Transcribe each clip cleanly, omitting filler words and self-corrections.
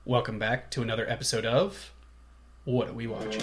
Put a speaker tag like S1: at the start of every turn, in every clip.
S1: Welcome back to another episode of What Are We Watching?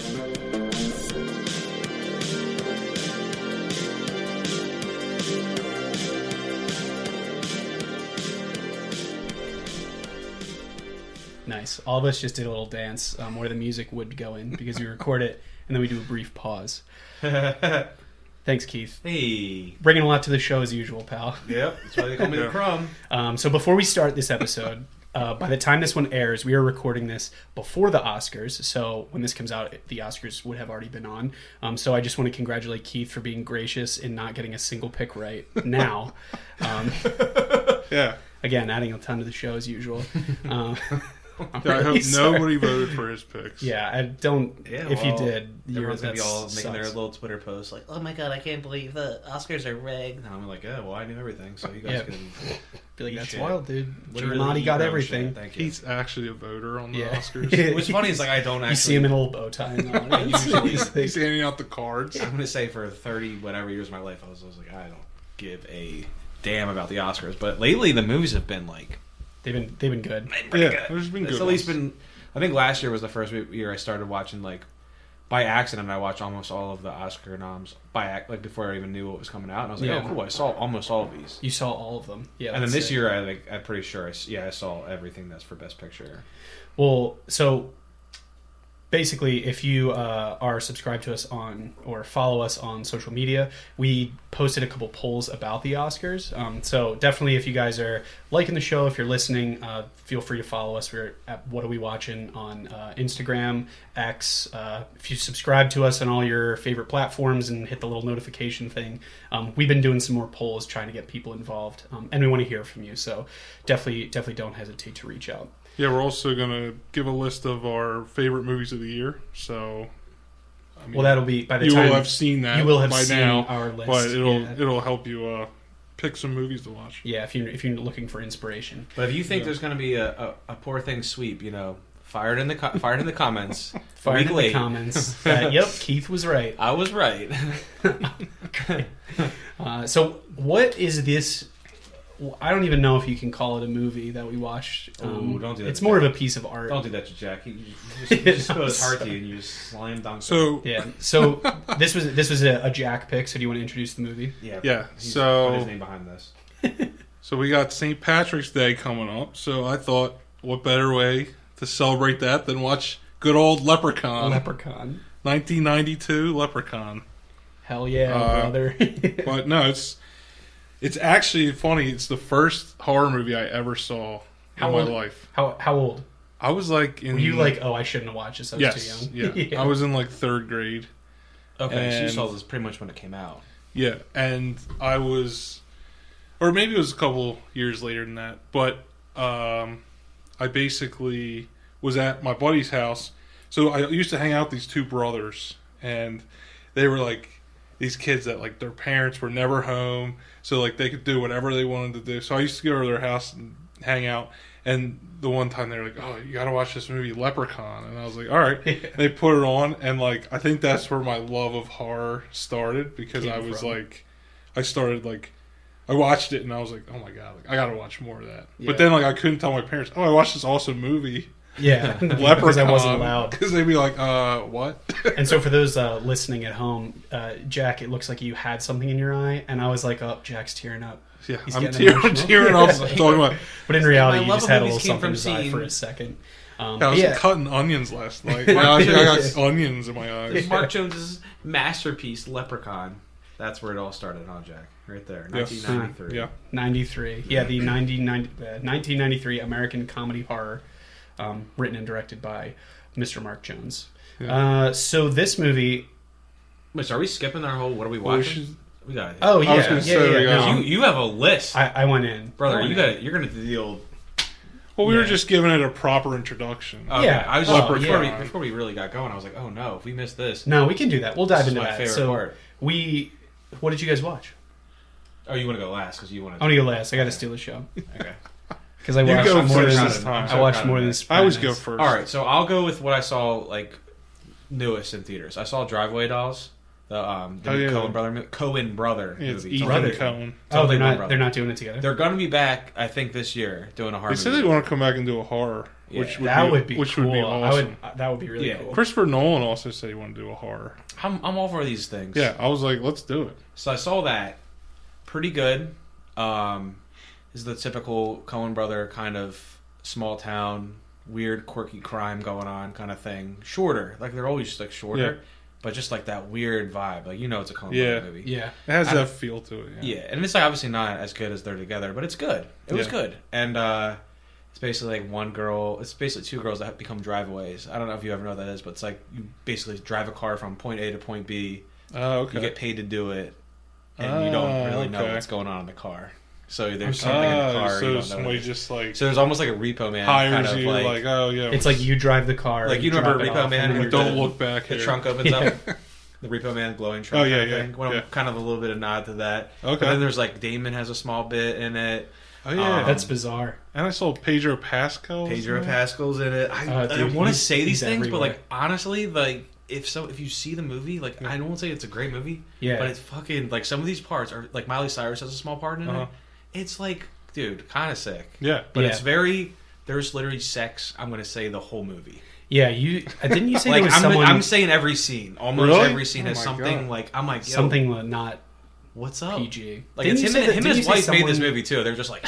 S1: Nice. All of us just did a little dance where the music would go in because we record it and then we do a brief pause. Thanks, Keith.
S2: Hey.
S1: Bringing a lot to the show as usual, pal.
S2: Yep, that's why they call me the Crumb.
S1: So before we start this episode, by the time this one airs, we are recording this before the Oscars. So when this comes out, the Oscars would have already been on. So I just want to congratulate Keith for being gracious in not getting a single pick right now.
S3: Yeah.
S1: Again, adding a ton to the show as usual.
S3: I hope nobody voted for his picks.
S1: Yeah, I don't.
S2: Yeah,
S1: if you did,
S2: everyone's going to be all
S1: sucks.
S2: making their little Twitter posts like, oh my god, I can't believe the Oscars are rigged. And I'm like, yeah, well, I knew everything, so you guys can
S1: be like, that's
S2: shit.
S1: wild, dude.
S2: Literally
S1: Giamatti got everything.
S2: Shit. Thank you.
S3: He's actually a voter on the Oscars.
S2: What's funny is like I don't actually...
S1: You see him in a little bow tie. And
S3: He's handing out the cards.
S2: I'm going to say for 30 whatever years of my life, I was like, I don't give a damn about the Oscars. But lately, the movies have been like...
S1: They've been good.
S3: Yeah, there's been good.
S2: It's at least been... I think last year was the first year I started watching, like, by accident, I watched almost all of the Oscar noms before I even knew what was coming out. And I was like, oh, cool, I saw almost all of these.
S1: You saw all of them. Yeah.
S2: And then this year, I'm pretty sure, I saw everything that's for Best Picture.
S1: Well, so... Basically, if you are subscribed to us on or follow us on social media, we posted a couple polls about the Oscars. So definitely, if you guys are liking the show, if you're listening, feel free to follow us. We're at What Are We Watching on Instagram, X. If you subscribe to us on all your favorite platforms and hit the little notification thing, we've been doing some more polls trying to get people involved, and we want to hear from you. So definitely don't hesitate to reach out.
S3: Yeah, we're also going to give a list of our favorite movies of the year. So,
S1: I mean, well, that'll be by the
S3: you
S1: time
S3: will have seen that.
S1: You will have
S3: by
S1: seen
S3: now,
S1: our list,
S3: but it'll help you pick some movies to watch.
S1: Yeah, if you're looking for inspiration.
S2: But if you think there's going to be a poor thing sweep, fire it in the comments.
S1: Fire it in the comments. Yep, Keith was right.
S2: I was right.
S1: So, what is this? I don't even know if you can call it a movie that we watched.
S2: Don't do that.
S1: It's more of a piece of art.
S2: Don't do that to Jack. He just spilled his heart to you and you just slam dunk.
S3: So
S1: So this was a Jack pick. So do you want to introduce the movie?
S3: Yeah.
S2: So put his name behind this.
S3: So we got St. Patrick's Day coming up. So I thought, what better way to celebrate that than watch good old Leprechaun? 1992 Leprechaun.
S1: Hell yeah, brother.
S3: But no, it's actually funny. It's the first horror movie I ever saw in my life.
S1: How old?
S3: I was like
S1: Were you like, oh, I shouldn't have watched this. I was too young.
S3: Yeah. I was in like third grade.
S2: Okay, so you saw this pretty much when it came out.
S3: Yeah, and I was, or maybe it was a couple years later than that. But I basically was at my buddy's house. So I used to hang out with these two brothers, and they were like these kids that like their parents were never home, so like they could do whatever they wanted to do. So I used to go to their house and hang out. And the one time they were like, "Oh, you got to watch this movie Leprechaun," and I was like, "All right." And they put it on, and like I think that's where my love of horror started because I watched it and I was like, "Oh my god, like, I got to watch more of that." Yeah. But then like I couldn't tell my parents, "Oh, I watched this awesome movie."
S1: Yeah,
S3: Leprechaun,
S1: because I wasn't allowed.
S3: Because they'd be like, what?
S1: And so for those listening at home, Jack, it looks like you had something in your eye, and I was like, oh, Jack's tearing up.
S3: Yeah, I'm tearing up talking about.
S1: But in reality, you just had a little something in his eye for a second.
S3: I was cutting onions last night. Now I got onions in my eyes.
S2: Mark Jones's masterpiece, Leprechaun. That's where it all started, huh, Jack? Right there, 1993.
S3: Yeah,
S1: 93. Yeah, the 1993 American comedy horror. Written and directed by Mr. Mark Jones. Yeah. So this movie...
S2: Wait, so are we skipping our whole... What are we watching? We got it.
S1: Oh, yeah. No,
S2: you have a list.
S1: I went in.
S2: Brother, you're going to do the old...
S3: Well, we were just giving it a proper introduction.
S2: Okay. Yeah. I was just, before we really got going, I was like, oh no, if we missed this...
S1: No, we can do that. We'll dive into that.
S2: This is my favorite part.
S1: What did you guys watch?
S2: Oh, you want to go last? Because you want to...
S1: I want to go last. I got to steal the show.
S2: Okay.
S1: Because I watched more than
S3: I always go first.
S2: All right, so I'll go with what I saw like newest in theaters. I saw Driveway Dolls, new Coen brother
S3: Yeah, it's
S2: movie.
S3: Ethan
S1: Brother.
S3: Coen.
S1: Oh, they're
S2: Brother.
S1: not doing it together.
S2: They're going to be back, I think, this year doing a horror
S3: They said
S2: movie.
S3: they want to come back and do a horror,
S2: Yeah.
S3: which would
S1: That
S3: be,
S1: would be
S3: which
S1: cool.
S3: would be awesome.
S1: That would be really
S2: Yeah.
S1: cool.
S3: Christopher Nolan also said he wanted to do a horror.
S2: I'm all for these things.
S3: Yeah, I was like, let's do it.
S2: So I saw that. Pretty good. Is the typical Coen brother kind of small town, weird, quirky crime going on kind of thing. Shorter. Like, they're always, like, shorter.
S3: Yeah.
S2: But just, like, that weird vibe. Like, it's a Coen brother movie.
S1: Yeah.
S3: It has
S2: I-
S3: that feel to it.
S2: Yeah, and it's like obviously not as good as they're together, but it's good. It was
S3: Yeah.
S2: good, and it's basically like one girl. It's basically two girls that have become driveaways. I don't know if you ever know what that is, but it's like you basically drive a car from point A to point B.
S3: Oh, okay.
S2: You get paid to do it, and you don't really know
S3: okay.
S2: what's going on in the car. So there's something in the car.
S3: So
S2: you don't know
S3: somebody
S2: what it is.
S3: just like
S2: So there's almost like a Repo Man
S3: hires
S2: kind of
S3: you, like, oh yeah,
S1: It's like you drive the car.
S2: Like, you remember
S1: drop it
S2: Repo
S1: off,
S2: Man
S1: and then
S2: with
S1: you're
S3: don't
S1: done.
S3: look back
S2: the
S3: here.
S2: trunk opens
S1: Yeah.
S2: up. The Repo Man glowing trunk.
S3: Oh, yeah,
S2: kind of
S3: yeah,
S2: thing. Well,
S3: yeah.
S2: kind of a little bit of nod to that.
S3: Okay.
S2: But then there's like Damon has a small bit in it.
S3: Oh yeah,
S1: That's bizarre.
S3: and I saw Pedro Pascal.
S2: Pedro Pascal's in it. I
S1: Dude,
S2: want to
S1: he's-
S2: say these
S1: he's
S2: things, but
S1: everywhere.
S2: like honestly, like if you see the movie, like I don't want to say it's a great movie,
S1: Yeah.
S2: but it's fucking like some of these parts are like Miley Cyrus has a small part in
S3: Uh-huh.
S2: it. It's like, dude, kind of sick.
S3: Yeah,
S2: But
S1: Yeah.
S2: it's there's literally sex. I'm gonna say the whole movie.
S1: Yeah, didn't you say
S2: Like
S1: there was someone
S2: I'm saying every scene, almost
S3: Really?
S2: every scene
S3: Oh
S2: has
S3: my
S2: something
S3: God.
S2: like I'm like, yo,
S1: something not
S2: what's up?
S1: PG?
S2: Like
S1: Didn't
S2: it's
S1: you
S2: him,
S1: say that-
S2: him and
S1: didn't
S2: his
S1: you say
S2: wife made this
S1: someone-
S2: movie too. They're just like,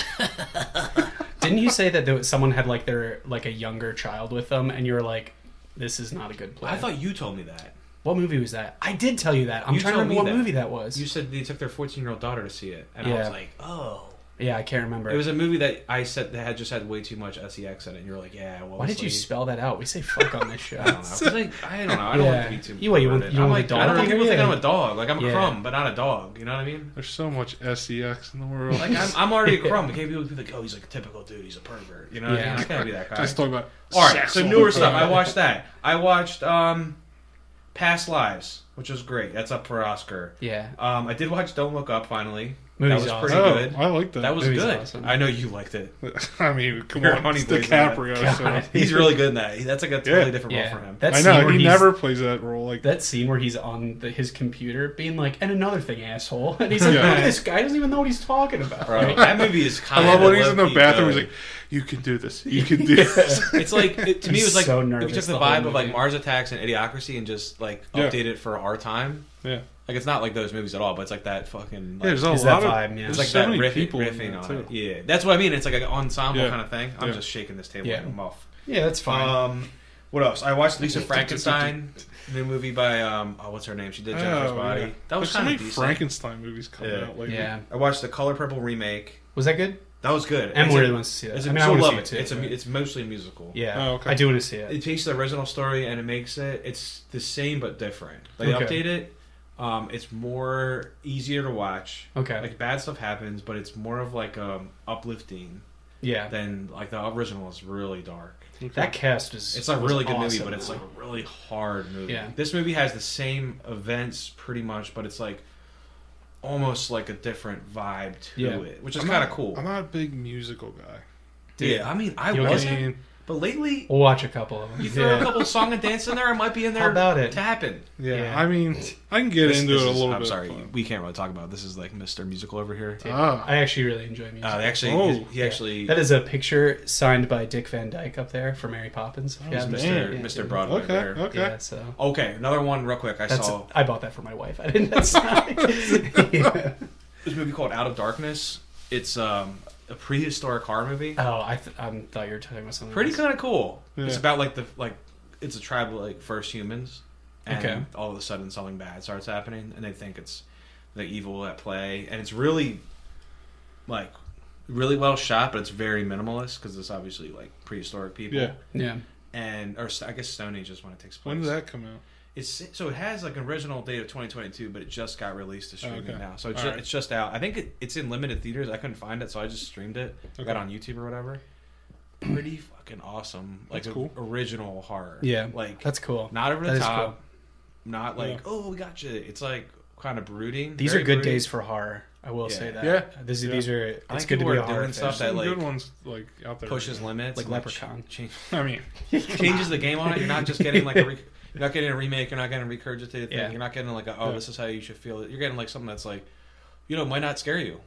S1: Didn't you say that someone had like their like a younger child with them, and you were like, "This is not a good play."
S2: I thought you told me that.
S1: What movie was that? I did tell you that. I'm
S2: You
S1: trying to
S2: told
S1: remember
S2: me
S1: what
S2: that.
S1: movie that was.
S2: You said they took their 14-year-old daughter to see it, and I
S1: Yeah.
S2: was like, oh.
S1: Yeah, I can't remember.
S2: It was a movie that I said that had just had way too much sex in it, and you're like, yeah. Well,
S1: Why did you spell that out? We say "fuck" on this show.
S2: I don't know. 'Cause I don't know. I don't want
S1: Yeah.
S2: to be too.
S1: You want
S2: perverted.
S1: you
S2: I'm
S1: want
S2: like,
S1: the
S2: I don't
S1: dog
S2: want people
S1: here?
S2: think
S1: Yeah.
S2: I'm a dog. Like I'm a
S1: Yeah.
S2: crumb, but not a dog. You know what I mean?
S3: there's so much sex in the world.
S2: Like I'm already a crumb. But can't people be like, oh, he's like a typical dude. He's a pervert. You know what I
S1: Yeah.
S2: mean? I can't be that guy.
S3: Just talk about
S2: All right,
S3: sex
S2: so
S3: all
S2: newer
S3: the
S2: stuff.
S3: time.
S2: I watched that. I watched Past Lives, which was great. That's up for Oscar.
S1: Yeah,
S2: I did watch Don't Look Up finally.
S1: Movie's
S2: that was pretty
S3: Oh,
S2: good.
S3: I like that.
S2: That was
S1: Movie's
S2: good.
S1: awesome.
S2: I know you liked it.
S3: I mean, come
S2: You're
S3: on,
S2: Honey
S3: it's
S2: Boy's in that.
S3: DiCaprio.
S1: God.
S3: So.
S2: He's really good in that. That's like a totally different role
S1: yeah.
S2: for him.
S1: That
S3: I
S1: scene
S3: know
S1: where
S3: he
S1: he's-
S3: never plays that role. Like
S1: That scene where he's on his computer being like, "And another thing, asshole," and he's like,
S3: Yeah.
S1: "Look at this guy doesn't even know what he's talking about."
S2: Bro, that movie is
S3: I
S2: kind
S3: love
S2: of
S3: when he's in the
S2: low-key
S3: bathroom. He's
S2: good.
S3: like, "You can do this. You can do this."
S2: It's like to me, it was like
S1: so
S2: if
S1: nervous
S2: you took the
S1: the whole
S2: vibe of like
S1: movie.
S2: Mars Attacks and Idiocracy and just like
S3: Yeah.
S2: update it for our time.
S3: Yeah,
S2: Like it's not like those movies at all, but it's like that fucking. Like,
S3: there's a
S1: Is
S3: lot
S1: that
S3: of
S1: vibe, yeah.
S2: it's
S3: there's
S2: like
S3: so
S2: that
S3: many
S2: riffing
S3: in
S2: on
S3: that,
S2: it.
S3: too.
S2: Yeah, that's what I mean. It's like an ensemble
S3: Yeah.
S2: kind of thing. I'm
S3: Yeah.
S2: just shaking this table
S1: Yeah.
S2: like I'm off.
S1: Yeah, that's fine.
S2: What else? I watched Lisa Frankenstein, new movie by what's her name? She did Jennifer's Body.
S3: Yeah.
S2: That was
S3: There's so
S2: kind
S3: many
S2: of decent.
S3: Frankenstein movies coming
S2: Yeah.
S3: out lately.
S1: Yeah,
S2: I watched the Color Purple remake.
S1: was that good?
S2: That was good.
S1: Em
S2: It's
S1: really
S2: a-
S1: wants to see that.
S2: It's
S1: I
S2: a,
S1: mean, I
S2: she'll
S1: want
S2: love
S1: to see
S2: it.
S1: it too.
S2: It's mostly a musical.
S1: Yeah,
S3: Oh, okay.
S1: I do want to see it.
S2: It takes the original story and it makes it. It's the same but different. They
S1: Okay.
S2: update it. It's more easier to watch.
S1: Okay.
S2: Like bad stuff happens, but it's more of like uplifting
S1: Yeah,
S2: than like the original is really dark.
S1: that cast is.
S2: It's a
S1: was
S2: really good movie,
S1: awesome.
S2: but it's like a really hard movie.
S1: Yeah.
S2: This movie has the same events pretty much, but it's like almost like a different vibe to
S1: Yeah.
S2: it, which is
S3: I'm
S2: kind of
S3: not-
S2: cool.
S3: I'm not a big musical guy.
S2: Yeah, I mean, I
S1: You
S2: wasn't,
S3: mean,
S2: but lately
S1: We'll watch a couple of them.
S2: you throw a couple of song and dance in there, I might be in there
S1: How about it?
S2: tapping.
S3: yeah,
S1: Yeah.
S3: I mean, I can get into it a little
S2: I'm
S3: bit.
S2: sorry,
S3: but-
S2: we can't really talk about it. This is like Mr. Musical over here.
S3: Ah.
S1: I actually really enjoy music.
S2: They actually,
S3: Oh.
S2: he actually,
S1: That is a picture signed by Dick Van Dyke up there for Mary Poppins.
S3: Oh,
S1: Yeah,
S2: Mr.
S3: man.
S2: Mr. Broadway
S3: Okay,
S2: there.
S3: okay.
S1: Yeah, so
S2: Okay, another one real quick. I
S1: that's
S2: saw
S1: I bought that for my wife. I didn't. That's yeah.
S2: this movie called Out of Darkness. It's a prehistoric horror movie.
S1: Oh, I thought you were talking about something.
S2: Pretty
S1: else.
S2: kind of cool.
S3: Yeah.
S2: It's about like it's a tribe of like first humans, and
S1: Okay.
S2: all of a sudden something bad starts happening, and they think it's the evil at play, and it's really like really well shot, but it's very minimalist because it's obviously like prehistoric people.
S3: Yeah.
S1: Yeah.
S2: And or I guess Stone Age is when it takes place.
S3: When did that come out?
S2: It's so it has like an original date of 2022, but it just got released to streaming
S3: Okay.
S2: now. So it's
S3: All
S2: just,
S3: right.
S2: it's just out. I think it's in limited theaters. I couldn't find it, so I just streamed it.
S3: Okay.
S2: Got it on YouTube or whatever. Pretty fucking awesome. Like
S3: That's cool.
S2: original horror.
S1: Yeah.
S2: Like
S1: That's cool.
S2: not over
S1: That
S2: the
S1: is
S2: top.
S1: cool.
S2: Not like
S3: Yeah.
S2: oh we got you. It's like kind of brooding.
S1: These
S2: very
S1: are good
S2: brooding.
S1: days for horror. I will
S2: Yeah.
S1: say that.
S3: Yeah.
S1: These
S3: Yeah.
S1: are.
S2: I
S1: It's
S2: think
S1: good to
S2: people
S1: be
S2: are
S1: a horror
S2: doing
S1: fan.
S2: stuff that
S3: Some
S2: like
S3: good ones like out there.
S2: pushes limits,
S1: Like
S2: and,
S1: Leprechaun.
S2: change,
S3: I mean,
S2: changes the game on it. You're not just getting like You're not getting a remake. You're not getting a regurgitated thing.
S1: Yeah.
S2: You're not getting like this is how you should feel. You're getting like something that's like, it might not scare you,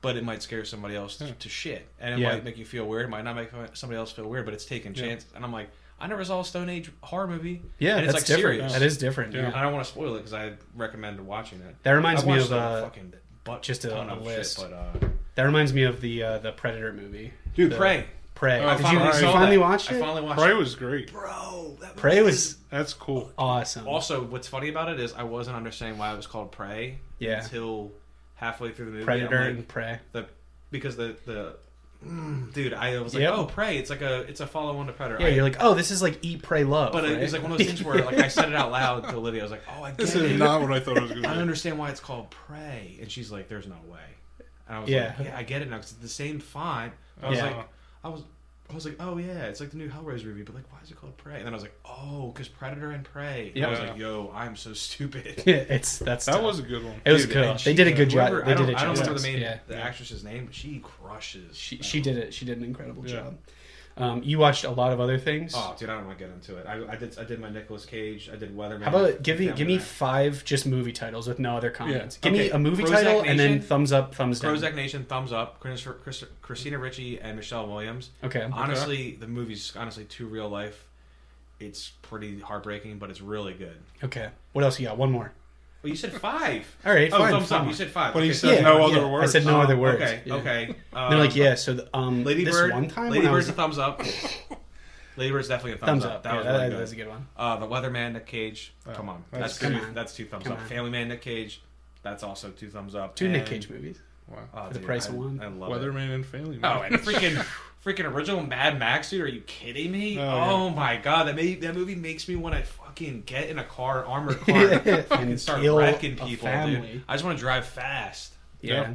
S2: but it might scare somebody else to shit, and it might make you feel weird. It might not make somebody else feel weird, but it's taking chances. And I'm like, I never saw a Stone Age horror movie.
S1: Yeah,
S2: and it's
S1: that's
S2: like
S1: different.
S2: serious.
S1: That is different.
S2: And I don't want to spoil it because I recommended watching it.
S1: That reminds me of
S2: fucking
S1: just a list.
S2: Shit,
S1: that reminds me of the Predator movie.
S2: Dude, Prey.
S1: Prey.
S3: Oh,
S1: Did you finally watch it?
S2: I finally watched
S3: Prey
S2: it.
S3: was great.
S2: Bro,
S1: Prey was
S3: That's cool.
S1: awesome.
S2: Also, what's funny about it is I wasn't understanding why it was called Prey until halfway through the movie.
S1: Predator
S2: like,
S1: and Prey.
S2: Because dude, I was like, oh, Prey. It's a follow-on to Predator.
S1: Yeah, you're like, oh, this is like Eat, Pray, Love.
S2: But
S1: right?
S2: it was like one of those things where like I said it out loud to Olivia. I was like, oh, I get
S3: This
S2: it.
S3: is not what I thought it was going to be.
S2: I understand why it's called Prey. And she's like, there's no way. And I was like, yeah, I get it now. Because it's the same font. I was like, oh yeah, it's like the new Hellraiser movie, but like, why is it called Prey? And then I was like, oh, because Predator and Prey. And I was like, yo, I'm so stupid.
S3: That was a good one.
S1: It was good. They did a good job. They did it.
S2: I don't remember the actress's name, but she crushes.
S1: She did it. She did an incredible job. You watched a lot of other things.
S2: Oh, dude, I don't want to get into it. I did my Nicolas Cage. I did Weatherman.
S1: How about give me 5 just movie titles with no other comments?
S2: Yeah.
S1: Give me a movie title and then thumbs up, thumbs down.
S2: Prozac Nation, thumbs up. Christina Ricci and Michelle Williams.
S1: Okay.
S2: Honestly, the movie's too real life. It's pretty heartbreaking, but it's really good.
S1: Okay. What else you got? One more.
S2: Well, you said 5.
S1: All right, fine.
S2: Thumbs up. You said 5.
S3: But he said no other words.
S1: I said no other words.
S2: Okay.
S1: Yeah.
S2: Okay.
S1: They're like, yeah. So
S2: Lady
S1: this
S2: Bird.
S1: one time,
S2: Lady Bird's a thumbs up. Lady Bird's definitely a thumbs up. That was really good.
S1: That's a good one.
S2: The Weatherman, Nick Cage. Come on, that's 2 thumbs up. Family Man, Nick Cage. That's also 2 thumbs up.
S1: 2 Nick Cage movies.
S3: Wow.
S1: For the price of one.
S2: I love
S3: Weatherman and Family Man.
S2: Oh, and freaking original Mad Max, dude. Are you kidding me?
S3: Oh,
S2: my god, that movie makes me want to fucking get in a car, armored car, and fucking start wrecking people, dude. I just want to drive fast.
S1: Yeah.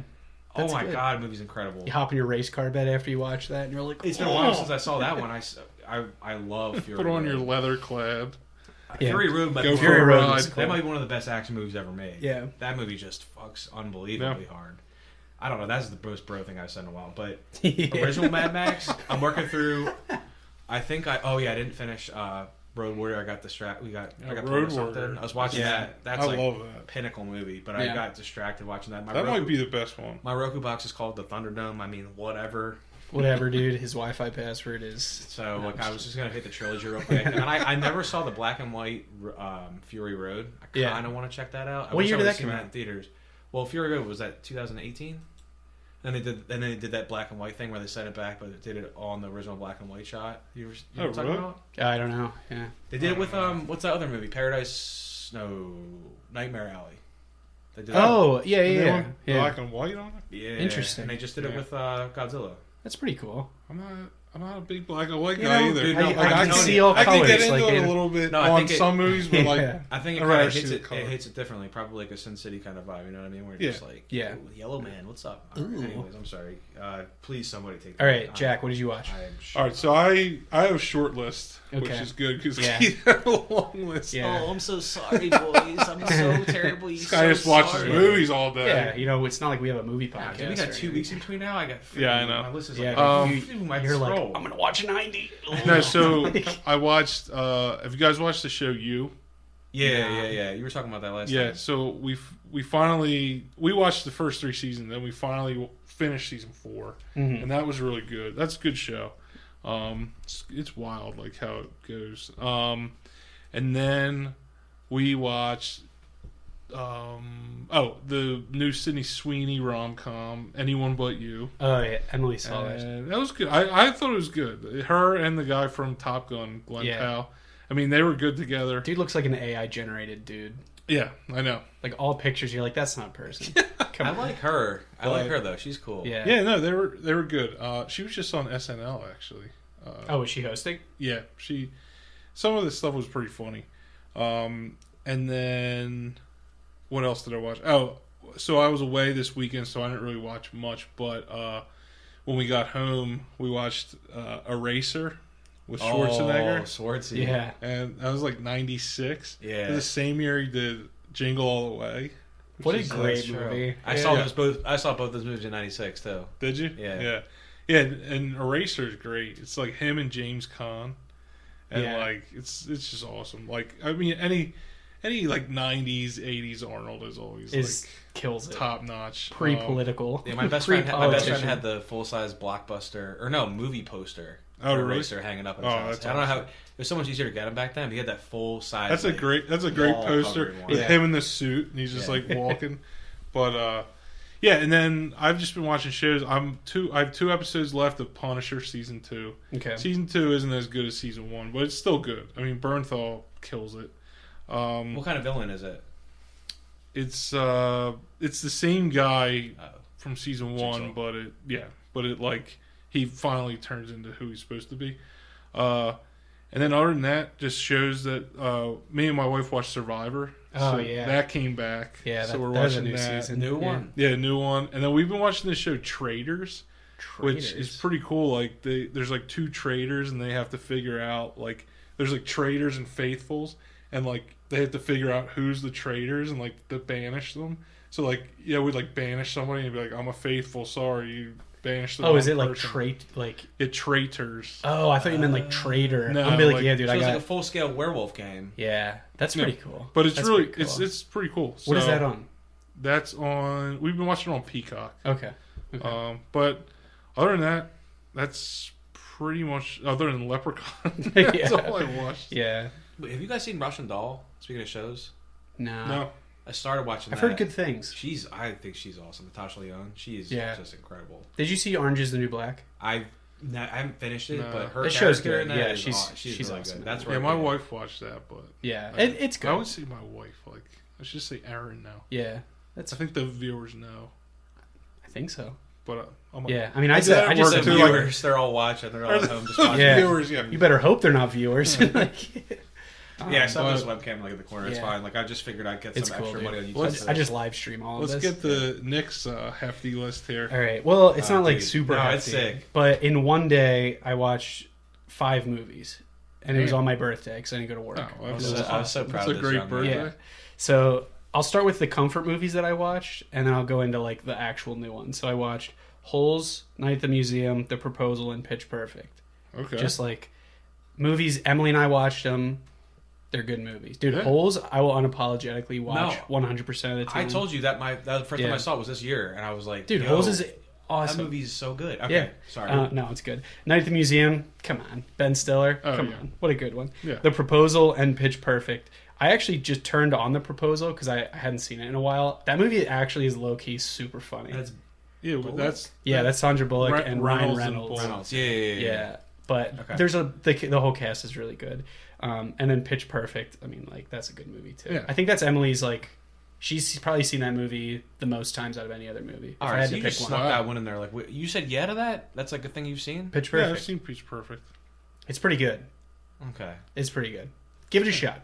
S2: Oh my god, the movie's incredible.
S1: You hop in your race car bed after you watch that, and you're like,
S2: it's been a while since I saw that one. I love Fury
S3: Put on
S2: Road.
S3: your leather clad.
S2: Fury Road,
S3: Go for a ride.
S2: That might be one of the best action movies ever made.
S1: Yeah,
S2: that movie just fucks unbelievably hard. I don't know. That's the most bro thing I've said in a while. But original Mad Max, I'm working through. I didn't finish Road Warrior. I got distracted. I got
S3: Road
S2: something.
S3: Warrior.
S2: I was watching that. That's
S3: I love that
S2: pinnacle movie. But I got distracted watching that.
S3: That might be the best one.
S2: My Roku box is called the Thunderdome. I mean, whatever.
S1: Whatever, dude. His Wi-Fi password is.
S2: So I was just gonna hit the trilogy real quick, and I never saw the black and white Fury Road. I kind of want to check that out.
S1: What year did that come out
S2: in theaters? Well, Fury Road was that 2018. And they did that black and white thing where they set it back, but they did it all in the original black and white shot. You know what I'm talking about?
S1: I don't know. Yeah.
S2: They did it with what's that other movie? Nightmare Alley. They did
S1: yeah.
S3: Black and white on it.
S2: Yeah,
S1: interesting.
S2: And they just did it with Godzilla.
S1: That's pretty cool.
S3: I'm not a big black and white guy either.
S2: Dude,
S1: I can see all
S3: I
S1: colors.
S3: can get into
S1: like
S3: it a little bit
S2: I
S3: on
S2: think
S3: some movies, but
S2: I think it kind of hits it differently. Probably like a Sin City kind of vibe. You know what I mean? Where you're just like, Yellow Man, what's up? Anyways, I'm sorry. Please, somebody take.
S1: All right, Jack, what did you watch?
S3: All right, so I have a short list, which is good because Keith had a long list.
S1: Yeah.
S2: Oh, I'm so sorry, boys. I'm so terrible.
S3: This guy just watches movies all day.
S1: Yeah, it's not like we have a movie podcast.
S2: We got 2 weeks in between now. I got.
S3: I know.
S2: My list is
S1: you're like, I'm gonna watch 90.
S3: No, so I watched. Have you guys watched the show You?
S2: Yeah. You were talking about that last time.
S3: Yeah, so we finally watched the first 3 seasons, then we finally finished season 4, and that was really good. That's a good show. It's wild, like how it goes. And then we watched the new Sydney Sweeney rom-com, Anyone But You.
S1: Oh yeah, Emily saw that.
S3: That was good. I thought it was good. Her and the guy from Top Gun, Glenn Powell. I mean, they were good together.
S1: Dude looks like an AI generated dude.
S3: Yeah, I know.
S1: Like all pictures, you're like, that's not a person.
S2: I like her. I like her though. She's cool.
S3: Yeah. No, they were good. She was just on SNL actually.
S1: Was she hosting?
S3: Yeah, some of the stuff was pretty funny. And then what else did I watch? Oh, so I was away this weekend, so I didn't really watch much. But when we got home, we watched Eraser with Schwarzenegger.
S2: Oh, Schwartzy.
S1: Yeah.
S3: And that was like 96.
S2: Yeah.
S3: It was the same year he did Jingle All the Way.
S1: What a great movie.
S2: I saw both those movies in 96 too.
S3: Did you?
S2: Yeah.
S3: Yeah, and Eraser is great. It's like him and James Caan. and
S1: Yeah.
S3: like it's just awesome. Like I mean, any like '90s, '80s Arnold is always like
S1: kills it.
S3: top notch.
S1: Pre-political.
S2: Yeah, my best friend
S1: Pre-politician.
S2: had the full size Blockbuster or no movie poster.
S3: Oh,
S2: for
S3: really?
S2: Eraser hanging up in his house.
S3: That's
S2: I don't know how
S3: awesome.
S2: it was so much easier to get him back then. But he had that full size.
S3: That's a great poster
S2: wall-covering one.
S3: with
S1: Yeah.
S3: him in the suit and he's just like walking. But yeah, and then I've just been watching shows. I have 2 episodes left of Punisher season 2.
S1: Okay.
S3: Season 2 isn't as good as season 1, but it's still good. I mean, Bernthal kills it.
S2: What kind of villain is it?
S3: It's the same guy
S2: Oh.
S3: from season
S2: Jigsaw.
S3: 1, but it like he finally turns into who he's supposed to be. And then other than that, just shows that me and my wife watched Survivor.
S1: Oh,
S3: So
S1: yeah.
S3: that came back.
S1: Yeah,
S3: so we're
S1: that was a
S3: watching
S1: new
S3: that.
S1: season.
S2: New
S1: Yeah.
S2: one.
S3: Yeah, new one. And then we've been watching this show Traders, which is pretty cool. Like there's like 2 traders, and they have to figure out like there's like traders and faithfuls, and like they have to figure out who's the traders and like to banish them. So like we'd like banish somebody and be like, I'm a faithful, sorry, you banished the
S1: Oh, is
S3: wrong
S1: it like
S3: person.
S1: trait like?
S3: Traitors.
S1: Oh, I thought you meant like traitor.
S3: No,
S1: I'm gonna be like,
S3: like-
S1: yeah, dude,
S2: So
S1: I
S2: it's
S1: got.
S2: like a full scale werewolf game.
S1: Yeah, that's
S3: Yeah.
S1: pretty cool.
S3: But it's
S1: That's
S3: really
S1: pretty cool.
S3: it's pretty cool.
S1: What is
S3: So
S1: that on?
S3: That's on. We've been watching it on Peacock.
S1: Okay. Okay.
S3: But other than that, that's pretty much other than Leprechaun.
S1: Yeah.
S3: That's all I watched.
S1: Yeah.
S2: Wait, have you guys seen Russian Doll? Speaking of shows,
S1: No.
S3: No.
S2: I started watching.
S1: I've
S2: that.
S1: heard good things.
S2: I think she's awesome. Natasha Lyonne. She's
S1: Yeah.
S2: just incredible.
S1: Did you see Orange Is the New Black?
S2: I haven't finished it,
S3: No.
S2: but her
S1: It show's
S2: character
S1: good.
S2: in that
S1: Yeah,
S2: is
S1: she's
S2: really
S1: awesome.
S2: good. That's
S3: Yeah,
S2: right.
S3: my wife watched that, but
S1: Yeah,
S3: I-
S1: it's
S3: I
S1: good.
S3: would say my wife. Like, let's just say Aaron now.
S1: Yeah, that's.
S3: I think the viewers know,
S1: I think so.
S3: but I'm
S1: Yeah, I mean, I
S3: I
S1: said,
S3: did
S1: I
S3: at
S1: just
S3: work
S1: said
S2: The
S3: too, like-
S2: viewers, they're all watching. They're all at home just watching.
S1: Yeah.
S3: viewers. Yeah,
S1: You better hope they're not viewers. Like,
S2: Yeah, I saw
S3: But-
S2: this webcam like in the corner. It's
S1: Yeah.
S2: fine. Like I just figured I'd get
S1: It's
S2: some
S1: cool,
S2: extra
S1: dude.
S2: money on YouTube.
S3: Let's-
S1: I just live stream all of
S3: Let's
S1: this.
S3: get the Nick's hefty list here.
S1: All right. Well, it's not like
S2: dude.
S1: super
S2: No,
S1: hefty,
S2: it's sick.
S1: but in one day I watched 5 movies, and it was
S3: Damn.
S1: on my birthday because I didn't go to work.
S3: Oh,
S2: I
S3: that's
S2: was so proud
S3: That's
S2: of
S3: a
S2: this
S3: great
S2: young man.
S3: birthday.
S1: Yeah. So I'll start with the comfort movies that I watched, and then I'll go into like the actual new ones. So I watched Holes, Night at the Museum, The Proposal, and Pitch Perfect.
S3: Okay.
S1: Just like movies, Emily and I watched them. They're good movies, dude.
S3: Yeah.
S1: Holes, I will unapologetically watch
S2: No.
S1: 100% of the time.
S2: I told you that the first time
S1: Yeah.
S2: I saw it was this year, and I was like,
S1: dude,
S2: Yo,
S1: Holes is
S2: that
S1: awesome.
S2: movie's so good. Okay,
S1: Yeah.
S2: sorry.
S1: No, it's good. Night at the Museum, come on. Ben Stiller,
S3: Oh,
S1: come
S3: yeah.
S1: on. What a good one.
S3: Yeah.
S1: The Proposal and Pitch Perfect. I actually just turned on The Proposal because I hadn't seen it in a while. That movie actually is low-key super funny.
S2: That's
S3: yeah, but that's
S1: That's Sandra Bullock
S3: Re-
S1: and Ryan
S3: Reynolds and
S1: Reynolds.
S3: Bullock.
S2: Reynolds. Yeah.
S1: Yeah, but
S2: Okay.
S1: there's the whole cast is really good. And then Pitch Perfect, I mean, like, that's a good movie, too.
S3: Yeah.
S1: I think that's Emily's, like, she's probably seen that movie the most times out of any other movie.
S2: All
S1: if I
S2: right,
S1: had
S2: so
S1: to
S2: you
S1: pick
S2: just
S1: one.
S2: snuck
S3: Wow.
S2: that one in there. Like, wait, you said yeah to that? That's like a thing you've seen?
S1: Pitch
S3: yeah. I've
S1: Perfect.
S3: seen Pitch Perfect.
S1: It's pretty good.
S2: Okay.
S1: It's pretty good. Give it a shot.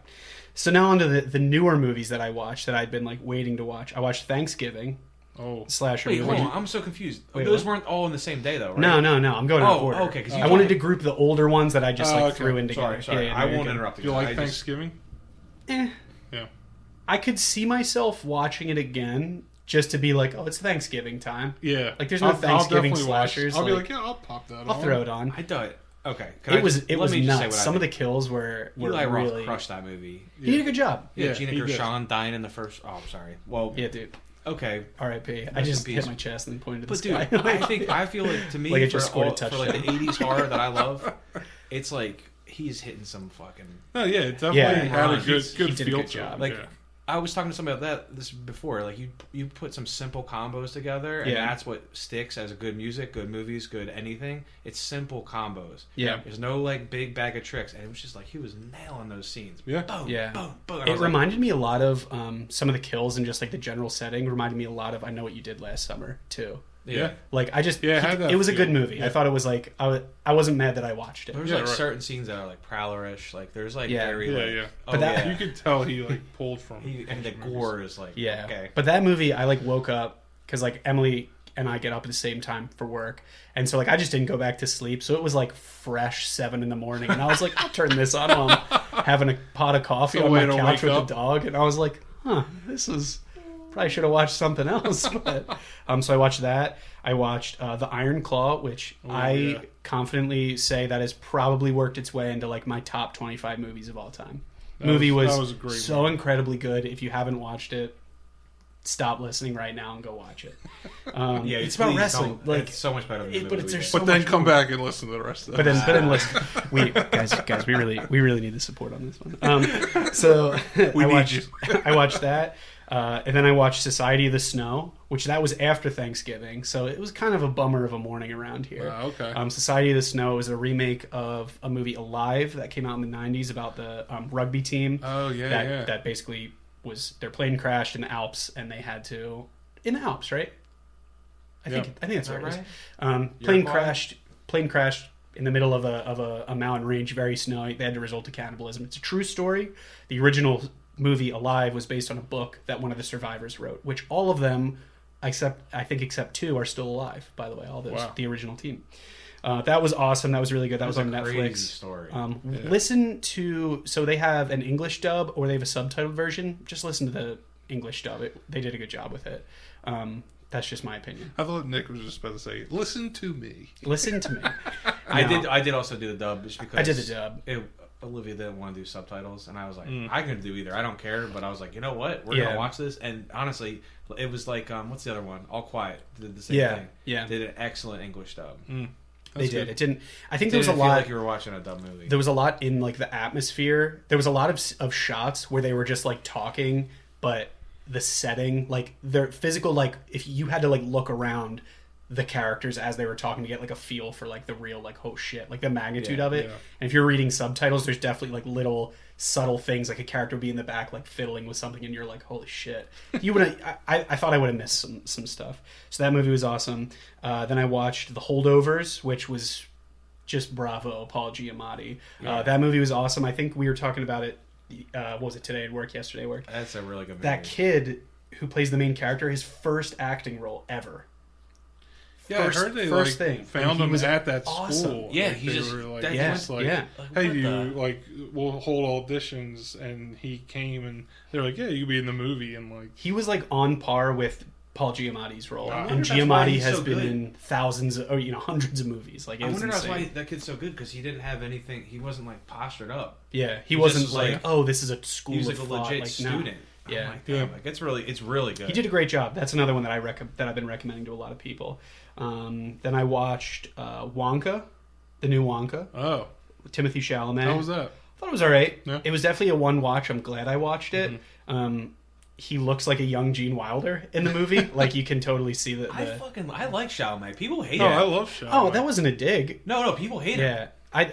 S1: So now on to the newer movies that I watched that I'd been, like, waiting to watch. I watched Thanksgiving,
S3: Oh,
S1: slasher
S2: Wait,
S1: movie.
S2: hold on. I'm so confused.
S1: Wait,
S2: Those
S1: what?
S2: weren't all in the same day, though, right?
S1: No, I'm going out of
S2: Oh,
S1: order.
S2: okay, 'cause you
S1: I
S2: told
S1: wanted
S2: me-
S1: to group the older ones that I just
S3: Oh,
S1: like
S3: okay.
S1: threw in together.
S2: Sorry.
S1: Yeah,
S2: I
S1: no, you're
S2: won't
S1: good.
S2: interrupt
S3: do
S2: you.
S3: you like
S2: I just-
S3: Thanksgiving?
S1: Eh.
S3: Yeah.
S1: I could see myself watching it again just to be like, oh, it's Thanksgiving time.
S3: Yeah.
S1: Like, there's no
S3: I'll
S1: Thanksgiving
S3: definitely watch.
S1: slashers,
S3: I'll be
S1: like-
S3: like, yeah, I'll pop that on.
S1: I'll throw it on.
S2: I thought. Okay.
S1: It was
S2: let me just say
S1: nuts.
S2: what I
S1: Some of the
S2: think.
S1: kills were
S2: Eli Roth
S1: really.
S2: crushed that movie.
S1: He did a good job.
S2: Yeah,
S3: Yeah,
S2: Gina
S3: he did.
S2: Gershon dying in the first. Oh, I'm sorry. Well,
S1: Yeah, dude.
S2: okay.
S1: R.I.P. I
S2: Rest
S1: just
S2: in
S1: hit
S2: peace.
S1: my chest and pointed to the
S2: But dude,
S1: sky.
S2: I feel like to me
S1: Like it
S2: for,
S1: just scored a
S2: for like the
S1: touchdown.
S2: 80s horror that I love, it's like he's hitting some fucking.
S3: No, yeah, it definitely
S1: Yeah,
S3: had a
S2: he
S3: good
S1: did a
S3: feel
S1: good
S3: to
S1: job.
S3: it.
S2: Like
S3: yeah.
S2: I was talking to somebody about this before. Like you put some simple combos together, and
S1: Yeah.
S2: that's what sticks as good music, good movies, good anything. It's simple combos.
S1: Yeah.
S2: There's no like big bag of tricks, and it was just like he was nailing those scenes.
S3: Yeah.
S2: Boom,
S1: Yeah.
S2: boom, boom. And I
S1: It
S2: was like,
S1: reminded me a lot of some of the kills and just like the general setting reminded me a lot of I Know What You Did Last Summer too.
S3: Yeah.
S1: Like I just
S3: Yeah, it had that
S1: it was a
S3: feel.
S1: good movie.
S3: Yeah.
S1: I thought it was like I wasn't mad that I watched it.
S2: There's
S3: Yeah,
S2: like
S3: right.
S2: certain scenes that are like prowlerish. Like there's like
S1: Yeah.
S2: very
S3: Yeah,
S2: like,
S3: yeah.
S2: Oh,
S1: But that-
S2: yeah.
S3: You could tell he like pulled from.
S2: And the gore is like
S1: Yeah.
S2: okay.
S1: But that movie, I like woke up because like Emily and I get up at the same time for work, and so like I just didn't go back to sleep. So it was like fresh 7 a.m, and I was like, I'll turn this on while I'm having a pot of coffee
S3: It's a
S1: on
S3: way
S1: my
S3: to
S1: couch
S3: wake
S1: with
S3: up.
S1: the dog, and I was like, huh, this is probably should have watched something else. But so I watched that. I watched The Iron Claw, which confidently say that has probably worked its way into like my top 25 movies of all time. That movie was
S3: a great
S1: so
S3: movie.
S1: incredibly good. If you haven't watched it, stop listening right now and go watch it. It's about wrestling. Like,
S2: it's so much better than the movie.
S1: but there's so
S3: But then
S1: much
S3: come
S1: more.
S3: back and listen to the rest of it.
S1: But then listen, guys, we really need the support on this one. So
S3: We need you.
S1: I watched that, and then I watched Society of the Snow, which that was after Thanksgiving, so it was kind of a bummer of a morning around here.
S3: Okay.
S1: Society of the Snow is a remake of a movie Alive that came out in the '90s about the rugby team.
S3: Oh yeah,
S1: that basically was their plane crashed in the Alps, and they had to in the Alps, right? I think that's where it is. Plane crashed in the middle of a mountain range, very snowy. They had to resort to cannibalism. It's a true story. The original movie Alive was based on a book that one of the survivors wrote, which all of them, except two, are still alive. By the way, all those the original team. That was awesome. That was really good. That was on Netflix.
S2: Crazy story.
S1: Listen to they have an English dub or they have a subtitled version. Just listen to the English dub. They did a good job with it. That's just my opinion.
S3: I thought Nick was just about to say, "Listen to me."
S1: Listen to me.
S2: I did also do the dub just because
S1: I did the dub.
S2: Olivia didn't want to do subtitles, and I was like, I can do either. I don't care, but I was like, you know what? We're gonna watch this. And honestly, it was like, what's the other one? All Quiet did the same thing.
S1: Yeah,
S2: they did an excellent English dub.
S1: They did. It didn't. I think
S2: It
S1: there was a
S2: didn't feel
S1: lot.
S2: like you were watching a dub movie.
S1: There was a lot in like the atmosphere. There was a lot of shots where they were just like talking, but the setting, like their physical, like if you had to like look around the characters as they were talking to get like a feel for like the real like oh shit, like the magnitude of it.
S3: Yeah.
S1: And if you're reading subtitles, there's definitely like little subtle things, like a character would be in the back like fiddling with something, and you're like, holy shit. You would I thought I would have missed some stuff. So that movie was awesome. Then I watched The Holdovers, which was just bravo, Paul Giamatti. That movie was awesome. I think we were talking about it. What was it today at work? Yesterday at work.
S2: That's a really good movie.
S1: That kid who plays the main character, his first acting role ever.
S3: Yeah, I heard they found him at that school.
S2: Yeah,
S3: like,
S2: he just
S3: were like,
S1: yeah.
S3: hey, we'll hold auditions, and he came, and they're like, yeah, you could be in the movie, and like
S1: he was like on par with Paul Giamatti's role,
S3: Wow.
S1: and Giamatti has been in thousands, or hundreds of movies. Like, it
S2: I
S1: was
S2: wonder that's
S1: insane.
S2: why that kid's so good, because he didn't have anything. He wasn't like postured up.
S1: Yeah, he
S2: He
S1: wasn't
S2: just
S1: like,
S2: like-
S1: oh, this is a school.
S2: He was like
S1: of
S2: a
S1: thought.
S2: legit
S1: Like,
S2: student.
S1: No.
S2: I'm
S1: Yeah.
S2: like, damn, like it's really good.
S1: He did a great job. That's another one that that I've been recommending to a lot of people. Then I watched Wonka, the new Wonka,
S3: oh,
S1: Timothy Chalamet.
S3: how was that?
S1: I thought it was all right.
S3: Yeah.
S1: It was definitely a one watch. I'm glad I watched it. He looks like a young Gene Wilder in the movie. Like you can totally see that.
S2: I like Chalamet. People hate
S3: No,
S2: him.
S3: I love Chalamet.
S1: Oh, that wasn't a dig.
S2: No, people hate him.
S1: Yeah,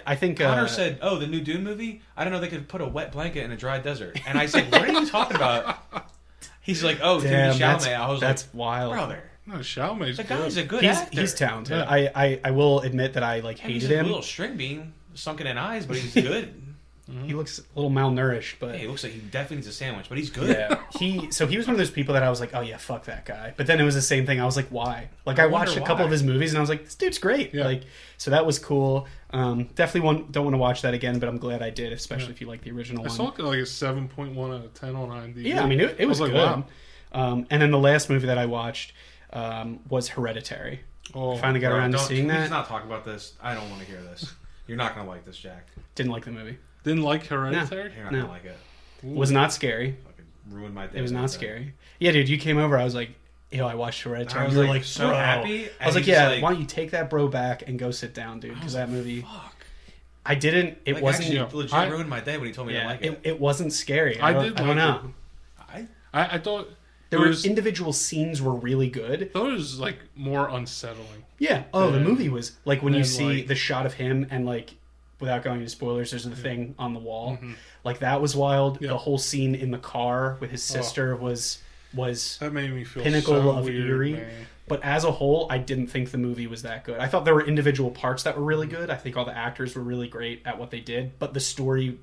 S1: I think
S2: Connor said, "Oh, the new Dune movie. I don't know they could put a wet blanket in a dry desert." And I said, "What are you talking about?" He's like, "Oh,
S1: damn,
S2: Timothy Chalamet." I was
S1: that's
S2: like,
S1: wild,
S2: brother.
S3: No, Chalamet's
S2: The
S3: good.
S2: guy's a good
S1: He's
S2: actor.
S1: he's talented.
S3: Yeah.
S1: I will admit that I like
S2: He's
S1: hated
S2: a
S1: him.
S2: little string bean, sunken in eyes, but he's good.
S1: He looks a little malnourished, but
S2: Hey, he looks like he definitely needs a sandwich, but he's good.
S1: yeah, he was one of those people that I was like, oh yeah, fuck that guy. But then it was the same thing. I was like, why? Like I watched a couple
S2: why.
S1: of his movies and I was like, this dude's great.
S3: Yeah.
S1: Like so that was cool. Definitely don't want to watch that again, but I'm glad I did, especially if you like the original
S3: I
S1: one.
S3: saw it like a 7.1 out of 10 on IMDb.
S1: Yeah, I mean it was
S3: like,
S1: good.
S3: wow.
S1: And then the last movie that I watched was Hereditary.
S3: Oh,
S1: I finally got around to seeing
S2: Let's
S1: that.
S2: not talk about this. I don't want to hear this. You're not going to like this, Jack.
S1: Didn't like the movie.
S3: Didn't like Hereditary?
S2: You're not
S1: No.
S2: going to like it.
S1: Was not scary.
S2: Fucking ruined my day.
S1: It was
S2: with
S1: not
S2: that.
S1: scary. Yeah, dude, you came over. I was like, yo, I watched Hereditary.
S2: I was
S1: You were
S2: like,
S1: like,
S2: so
S1: bro.
S2: happy.
S1: I was
S2: and
S1: like,
S2: he's
S1: yeah,
S2: like,
S1: why don't you take that bro back and go sit down, dude? Because that movie,
S2: fuck.
S1: I didn't. It
S2: Like,
S1: wasn't.
S2: actually, legit
S3: I-
S2: ruined my day when he told me to
S1: Yeah,
S2: like it.
S1: it wasn't scary.
S3: I
S1: don't,
S3: did
S1: I don't
S3: like
S1: know.
S3: I thought
S1: There
S3: it
S1: were
S3: was,
S1: individual scenes were really good.
S3: thought it was like more unsettling.
S1: Yeah. Oh, the
S3: Yeah.
S1: movie was like when you
S3: And,
S1: see
S3: like-
S1: the shot of him and like, without going into spoilers, there's the thing on the wall.
S3: Mhm.
S1: Like that was wild.
S3: Yeah.
S1: The whole scene in the car with his sister was
S3: That made me feel
S1: pinnacle
S3: so
S1: of
S3: weird,
S1: eerie.
S3: man.
S1: But as a whole, I didn't think the movie was that good. I thought there were individual parts that were really good. I think all the actors were really great at what they did. But the story,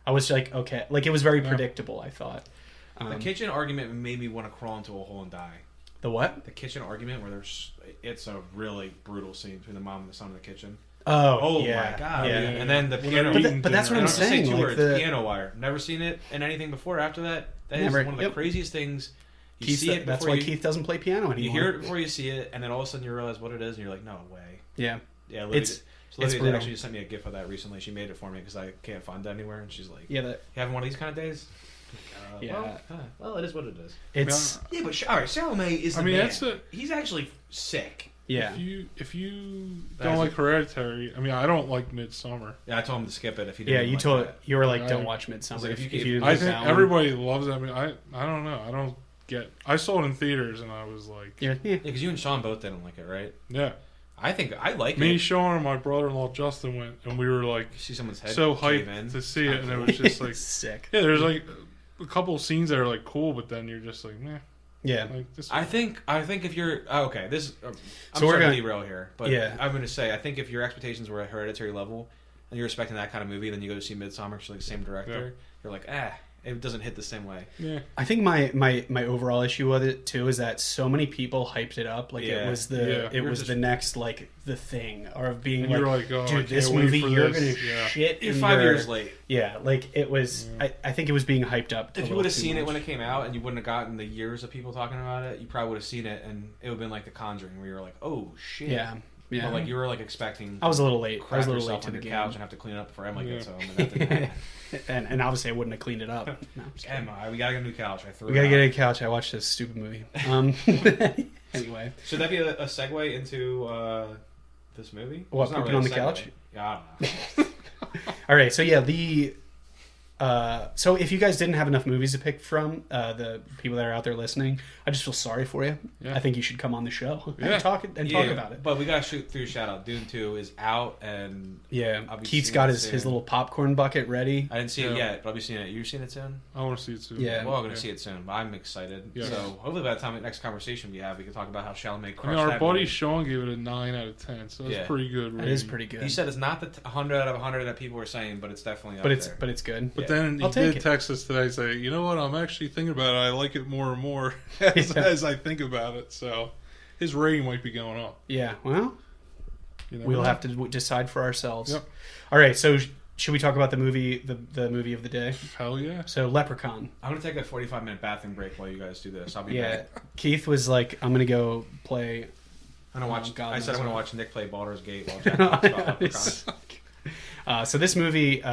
S1: I was like, okay. Like, it was very predictable, I thought.
S2: The kitchen argument made me want to crawl into a hole and die.
S1: The what?
S2: The kitchen argument where it's a really brutal scene between the mom and the son in the kitchen.
S1: Oh,
S2: Oh
S1: yeah.
S2: my god!
S1: Yeah.
S2: And then the
S3: When
S2: piano.
S3: they're
S1: But that's what I'm
S2: And I'll just say
S1: saying.
S2: two
S1: Like
S2: words:
S1: the,
S2: piano wire. Never seen it in anything before. After that, that is
S1: Never-
S2: one of the
S1: yep.
S2: craziest things. You see it.
S1: That's why Keith doesn't play piano anymore.
S2: You hear it before you see it, and then all of a sudden you realize what it is, and you're like, no way.
S1: Yeah.
S2: Yeah.
S1: Lydia
S2: actually just sent me a gift of that recently. She made it for me because I can't find it anywhere, and she's like,
S1: "Yeah,
S2: you having one of these kind of days?"
S1: Yeah.
S2: Well, it is what it is.
S1: It's
S2: but all right. Chalamet is the man. He's actually sick.
S1: Yeah.
S3: If you don't like Hereditary, I mean, I don't like Midsummer.
S2: Yeah, I told him to skip it if he didn't.
S1: Yeah, you were like, don't watch Midsummer.
S2: Like,
S1: if you
S3: I think everybody loves it. I mean, I don't know. I don't get. I saw it in theaters and I was like,
S1: yeah,
S2: because you and Sean both didn't like it, right?
S3: Yeah.
S2: I think I like it.
S3: Me, Sean, and my brother-in-law Justin went, and we were like,
S2: see someone's head
S3: so hyped to see it, and it was just like
S1: sick.
S3: Yeah, there's like a couple of scenes that are like cool, but then you're just like, meh.
S1: Yeah.
S3: Like,
S2: I think if you're okay, this I'm
S1: so
S2: sorry to derail here, but
S1: yeah.
S2: I'm going to say I think if your expectations were at Hereditary level and you're expecting that kind of movie, then you go to see Midsommar, which is like the same director. You're like, it doesn't hit the same way.
S3: Yeah.
S1: I think my overall issue with it too is that so many people hyped it up like it was the next like the thing or of being
S3: and
S1: like,
S3: oh,
S1: dude, this movie you're gonna shit.
S2: You're 5 years late.
S1: Yeah, like it was. I think it was being hyped up.
S2: If you would have seen it when it came out and you wouldn't have gotten the years of people talking about it, you probably would have seen it and it would have been like The Conjuring, where you were like, oh shit.
S1: Yeah. Yeah.
S2: But like you were like expecting.
S1: I was a little late. I was a little late to
S2: on
S1: the
S2: your
S1: game.
S2: couch and have to clean it up before Emily gets home. And that didn't happen.
S1: and obviously I wouldn't have cleaned it up. No,
S2: Emma, we gotta get a new couch.
S1: We gotta get a couch. I watched this stupid movie. Anyway,
S2: should that be a segue into this movie?
S1: What, pooping on the couch?
S2: Yeah, I don't know.
S1: All right, so yeah, so if you guys didn't have enough movies to pick from, the people that are out there listening, I just feel sorry for you. Yeah. I think you should come on the show and talk about it.
S2: But we gotta shoot through shout out. Dune 2 is out, and
S1: Keith's got his little popcorn bucket ready.
S2: I didn't see it yet, but I'll be seeing it. You've seen it soon?
S3: I want to see it soon.
S1: Yeah,
S2: well, I'm gonna see it soon. But I'm excited. Yeah. So hopefully by the time the next conversation we have, we can talk about how Chalamet crushed.
S3: Our buddy Sean gave it a 9 out of 10, so that's pretty good.
S1: That is pretty good.
S2: He said it's not the 100 out of 100 that people were saying, but it's definitely up there.
S1: But it's good.
S3: But then he did text us today and say, you know what, I'm actually thinking about it. I like it more and more as I think about it. So his rating might be going up.
S1: Yeah, well, we'll have to decide for ourselves.
S3: Yep.
S1: All right, so should we talk about the movie, the movie of the day?
S3: Hell yeah.
S1: So Leprechaun.
S2: I'm going to take a 45-minute bathroom break while you guys do this. I'll be back.
S1: Keith was like, I'm going to go play...
S2: I said I'm going to watch Nick play Baldur's Gate while Jack talks about Leprechaun.
S1: So this movie...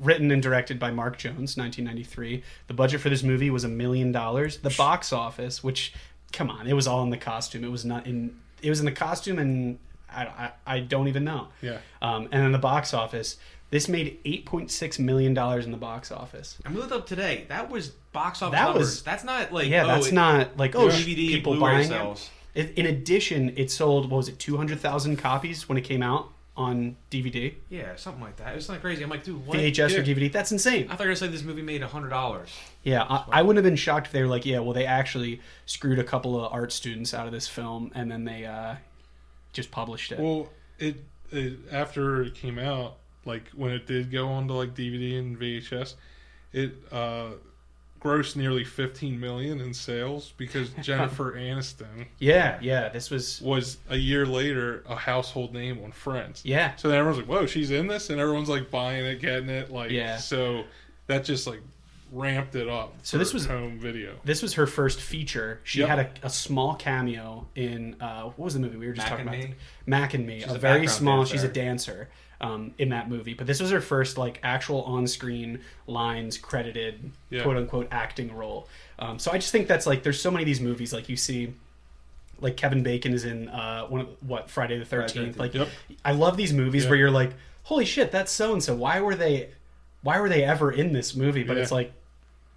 S1: written and directed by Mark Jones, 1993. The budget for this movie was $1 million. The box office, which, come on, it was all in the costume. It was not in. It was in the costume, and I don't even know.
S3: Yeah.
S1: And then the box office, this made $8.6 million in the box office.
S2: I looked up today. That was box office numbers. That's not like
S1: DVD people buying
S2: sales.
S1: It. In addition, it sold 200,000 copies when it came out on DVD.
S2: Yeah, something like that. It was not crazy. I'm like, dude, what?
S1: VHS or DVD? That's insane.
S2: I thought you were going to say this movie made $100.
S1: Yeah, I wouldn't have been shocked if they were like, they actually screwed a couple of art students out of this film and then they just published it.
S3: Well, it after it came out, like when it did go on to like DVD and VHS, it grossed nearly $15 million in sales because Jennifer Aniston
S1: this
S3: was a year later a household name on Friends.
S1: Yeah.
S3: So then everyone's like, whoa, she's in this? And everyone's like buying it, getting it. So that just like ramped it up.
S1: So this was
S3: home video.
S1: This was her first feature. She had a small cameo in what was the movie we were just talking about? Mac and Me.
S2: She's
S1: a very small.
S2: dancer.
S1: She's a dancer in that movie. But this was her first like actual on-screen lines credited quote unquote acting role. So I just think that's like there's so many of these movies like you see. Like Kevin Bacon is in Friday the 13th. Like I love these movies where you're like, holy shit, that's so and so. Why were they ever in this movie? But it's like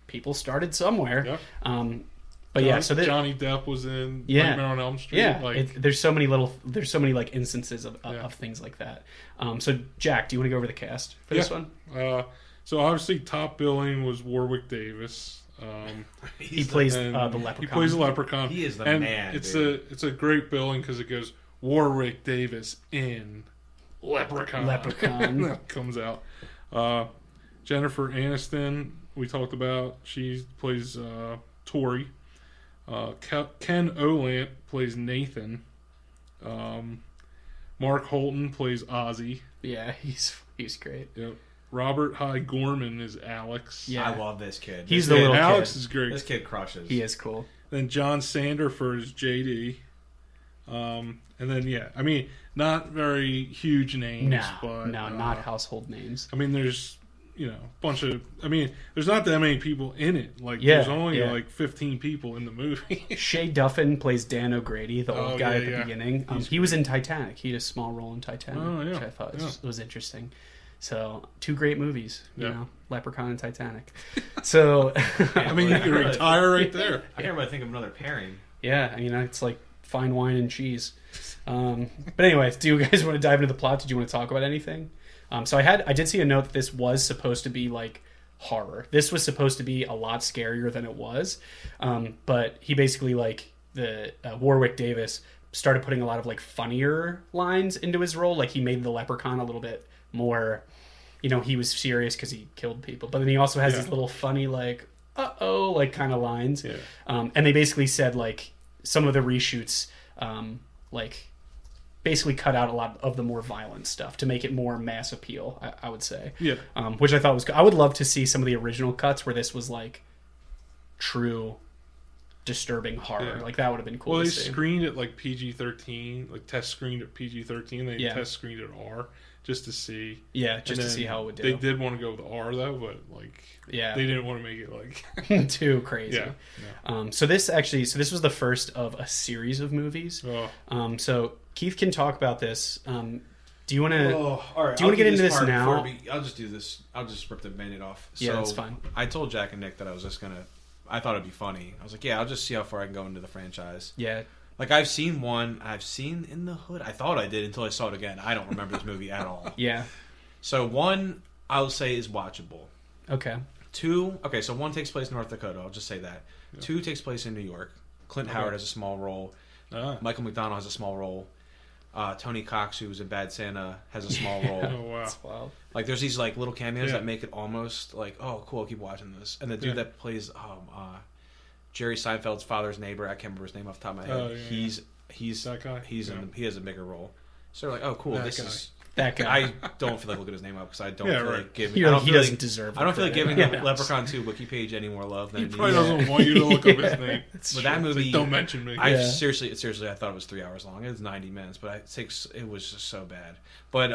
S1: people started somewhere. But so
S3: Johnny Depp was in Nightmare on Elm Street.
S1: Yeah, there's so many like instances of things like that. So Jack, do you want to go over the cast for this one?
S3: So obviously top billing was Warwick Davis.
S1: He plays the Leprechaun.
S3: He plays the Leprechaun.
S2: He is the man.
S3: It's a great billing because it goes Warwick Davis in Leprechaun. That comes out. Jennifer Aniston, we talked about. She plays Tori. Ken Olant plays Nathan. Mark Holton plays Ozzy.
S1: Yeah, he's great.
S3: Yep. Robert Hy Gorman is Alex.
S2: Yeah, I love this kid.
S1: He's the little
S3: Alex
S1: kid.
S3: is great.
S2: This kid crushes.
S1: He is cool.
S3: Then John Sander for his JD. And then, I mean, not very huge names.
S1: Not household names.
S3: I mean, there's, a bunch of... I mean, there's not that many people in it. Like, there's only, 15 people in the movie.
S1: Shay Duffin plays Dan O'Grady, the old guy at the beginning. He was in Titanic. He had a small role in Titanic, which I thought was interesting. So, 2 great movies, Leprechaun and Titanic. So...
S3: I mean, you can retire right there.
S2: I can't really think of another pairing.
S1: Yeah, it's like fine wine and cheese. But anyway, do you guys want to dive into the plot? Did you want to talk about anything? So I did see a note that this was supposed to be like horror. This was supposed to be a lot scarier than it was. But he basically the Warwick Davis started putting a lot of like funnier lines into his role. Like he made the Leprechaun a little bit more, he was serious because he killed people. But then he also has these little funny like, uh-oh, like kind of lines. Yeah. And they basically said like some of the reshoots, basically cut out a lot of the more violent stuff to make it more mass appeal, I would say. Yeah. Which I thought was good. I would love to see some of the original cuts where this was like true disturbing horror. Yeah. Like that would have been cool.
S3: Well,
S1: to
S3: they
S1: see.
S3: screened it like PG-13, like test screened at PG-13. They test screened it R just to see.
S1: Yeah, just to see how it would do.
S3: They did want to go with R though, but they didn't want to make it like
S1: too crazy.
S3: Yeah.
S1: So this was the first of a series of movies. Oh. So Keith can talk about this. Do you want to?
S2: All right.
S1: Do you want to get into this now?
S2: I'll just do this. I'll just rip the Band-Aid off.
S1: Yeah, that's fine.
S2: I told Jack and Nick that I was just gonna. I thought it'd be funny. I was like, I'll just see how far I can go into the franchise.
S1: Yeah.
S2: Like I've seen one. I've seen In the Hood. I thought I did until I saw it again. I don't remember this movie at all.
S1: Yeah.
S2: So one, I'll say, is watchable.
S1: Okay.
S2: 2. Okay, so 1 takes place in North Dakota. I'll just say that. Yeah. 2 takes place in New York. Clint Howard has a small role. Michael McDonald has a small role. Tony Cox, who was in Bad Santa, has a small role.
S3: Oh wow!
S1: That's wild.
S2: Like there's these like little cameos that make it almost like, oh cool, I'll keep watching this. And the dude that plays Jerry Seinfeld's father's neighbor, I can't remember his name off the top of my head. He's that guy. He has a bigger role. So like, oh cool,
S1: that guy.
S2: I don't feel like looking his name up because I don't feel like giving.
S1: He doesn't deserve.
S2: I don't feel like giving Leprechaun 2 Wiki Page any more love than
S3: he probably doesn't want you to look up his name.
S2: But that movie,
S3: like, don't mention me.
S2: Seriously, I thought it was 3 hours long. It was 90 minutes, but it was just so bad. But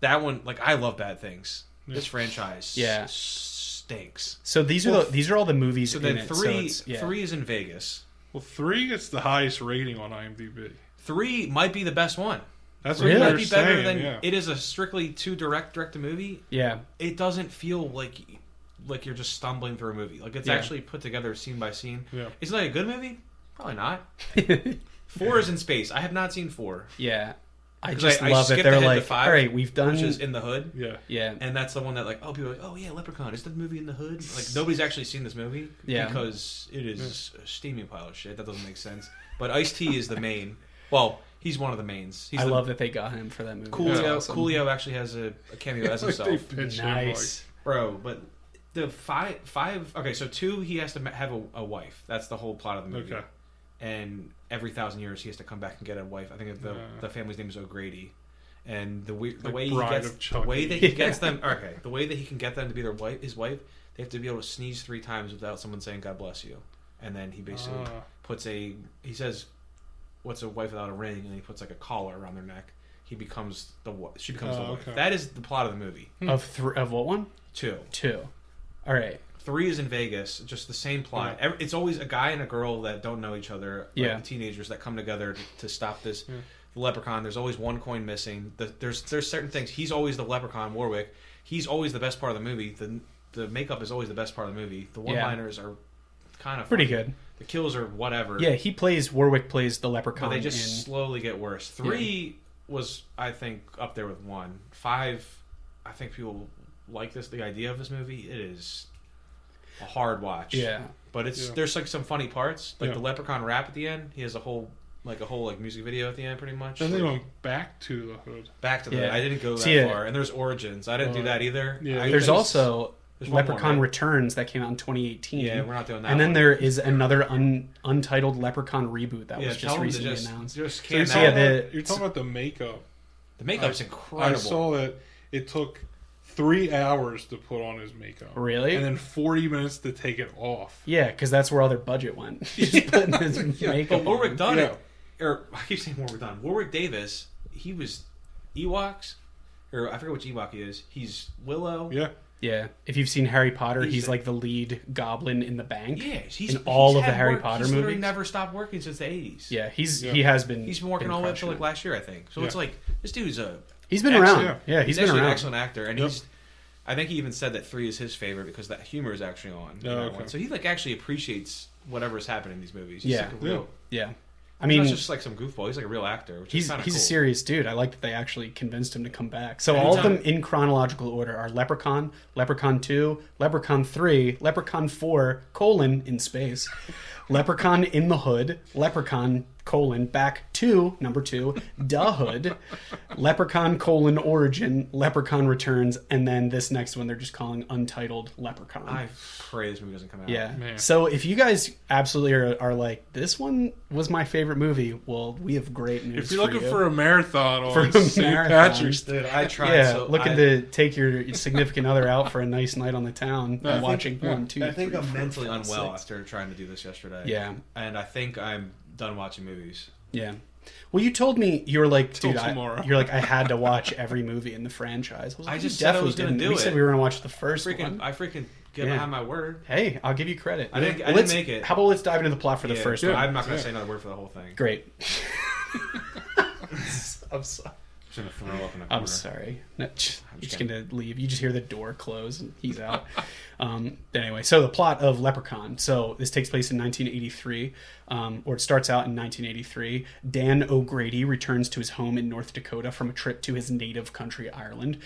S2: that one, like, I love bad things. This franchise, stinks.
S1: So these are all the movies.
S2: So then
S1: in
S2: 3 is in Vegas.
S3: Well, 3 gets the highest rating on IMDb.
S2: 3 might be the best one.
S3: That's what they're saying.
S2: It is a strictly direct to movie.
S1: Yeah, it
S2: doesn't feel like you're just stumbling through a movie. Like it's actually put together scene by scene. Yeah. Is it like a good movie? Probably not. 4 is in space. I have not seen 4.
S1: Yeah. I just love that they're like, 5, all right, we've done...
S2: Which is In the Hood.
S3: Yeah.
S2: And that's the one that like, people are like, oh yeah, Leprechaun. Is that the movie In the Hood? Like nobody's actually seen this movie. Yeah. Because it is a steaming pile of shit. That doesn't make sense. But Ice-T is the main. Well, he's one of the mains. I
S1: love that they got him for that movie.
S2: Coolio actually has a cameo as himself.
S1: Nice.
S2: Bro, but the 5... Okay, so 2, he has to have a wife. That's the whole plot of the movie. Okay. And every 1,000 years he has to come back and get a wife. I think the family's name is O'Grady. And the way that he gets them the way that he can get them to be his wife, they have to be able to sneeze 3 times without someone saying God bless you. And then he basically he says, what's a wife without a ring? And he puts like a collar around their neck. She becomes the wife. Okay. That is the plot of the movie.
S1: Of what one?
S2: 2.
S1: All right.
S2: 3 is in Vegas, just the same plot. Yeah. It's always a guy and a girl that don't know each other, like teenagers that come together to stop this leprechaun. There's always one coin missing. There's certain things. He's always the leprechaun, Warwick. He's always the best part of the movie. The makeup is always the best part of the movie. The one-liners are kind of
S1: pretty good.
S2: The kills are whatever.
S1: Yeah, Warwick plays the leprechaun.
S2: But they just slowly get worse. 3 was, I think, up there with 1. 5, I think people like the idea of this movie. It is a hard watch.
S1: Yeah.
S2: But there's like some funny parts. Like the leprechaun rap at the end. He has a whole music video at the end pretty much.
S3: Then they went back to the Hood.
S2: Back to the Hood. I didn't go that far. And there's Origins. I didn't do that either.
S1: Yeah. There's also Leprechaun Returns that came out in 2018.
S2: Yeah, we're not doing that.
S1: And then there is another untitled Leprechaun reboot that was just recently announced.
S3: You're talking about the makeup.
S2: The makeup's incredible.
S3: I saw that it took 3 hours to put on his makeup.
S1: Really?
S3: And then 40 minutes to take it off.
S1: Yeah, because that's where all their budget went. Just putting his makeup
S2: But Warwick
S1: on.
S2: Dunn,
S3: Yeah.
S2: or I keep saying Warwick Dunn. Warwick Davis, he was Ewoks, or I forget which Ewok he is. He's Willow.
S3: Yeah.
S1: Yeah, if you've seen Harry Potter,
S2: He's
S1: he's
S2: the-
S1: like the lead goblin in the bank.
S2: Yeah, he's
S1: in all
S2: he's
S1: of the
S2: had
S1: Harry
S2: work-
S1: Potter
S2: he's
S1: movies.
S2: literally never stopped working since the 80s.
S1: Yeah,
S3: Yeah.
S1: he has been.
S2: He's been working all the way up to
S1: crushing
S2: like
S1: it.
S2: last year, I think. So
S3: Yeah.
S2: it's like this dude's a
S1: He's been
S2: excellent-
S1: around. Yeah, he's been
S2: actually
S1: around.
S2: an excellent actor, and
S3: Yep.
S2: he's. I think he even said that 3 is his favorite because that humor is actually on in
S3: Oh,
S2: that
S3: okay.
S2: one. So he like actually appreciates whatever's happening in these movies. He's
S1: Yeah.
S2: like a real,
S1: Yeah, I
S2: he's
S1: mean,
S2: not just like some goofball. He's like a real actor. Which is
S1: he's
S2: kind of
S1: a
S2: cool.
S1: serious dude. I like that they actually convinced him to come back. So
S2: Yeah,
S1: all of
S2: anytime.
S1: them in chronological order are Leprechaun, Leprechaun 2, Leprechaun 3, Leprechaun 4, in space, Leprechaun in the Hood, Leprechaun, back to number 2, Da Hood, Leprechaun, origin, Leprechaun returns, and then this next one they're just calling Untitled Leprechaun.
S2: I pray this movie doesn't come out.
S1: Yeah.
S3: Man.
S1: So if you guys absolutely are like, this one was my favorite movie, well, we have great news
S3: If you're looking
S1: you.
S3: for a marathon on
S1: For a
S3: St.
S1: marathon.
S3: Patrick's Day.
S2: Dude, I tried.
S1: Yeah,
S2: so
S1: looking to take your significant other out for a nice night on the town
S3: I
S1: and
S3: think-
S1: watching
S3: yeah.
S1: 1, 2,
S2: I think
S1: 3,
S2: I'm
S1: 4,
S2: mentally
S1: 5,
S2: unwell
S1: 6.
S2: after trying to do this yesterday.
S1: Yeah,
S2: And I think I'm done watching movies.
S1: yeah. Well, you told me you were like,
S3: Till
S1: dude,
S3: tomorrow.
S1: you're like, I had to watch every movie in the franchise. I, was like,
S2: I
S1: you
S2: just said I
S1: definitely
S2: was gonna
S1: didn't.
S2: do
S1: We
S2: it.
S1: said we were going to watch the first
S2: I
S1: one.
S2: freaking get
S1: Yeah.
S2: behind my word.
S1: Hey, I'll give you credit.
S2: I didn't
S1: Let's-
S2: make it.
S1: How about let's dive into the plot for the
S2: Yeah,
S1: first
S3: yeah.
S1: one?
S2: I'm not going to
S3: Yeah.
S2: say another word for the whole thing.
S1: Great. I'm sorry.
S2: I'm just going to throw up in a corner.
S1: I'm sorry. No, you're just
S2: kidding.
S1: going to leave. You just hear the door close and he's out. Anyway, so the plot of Leprechaun. So this takes place in 1983, or it starts out in 1983. Dan O'Grady returns to his home in North Dakota from a trip to his native country, Ireland,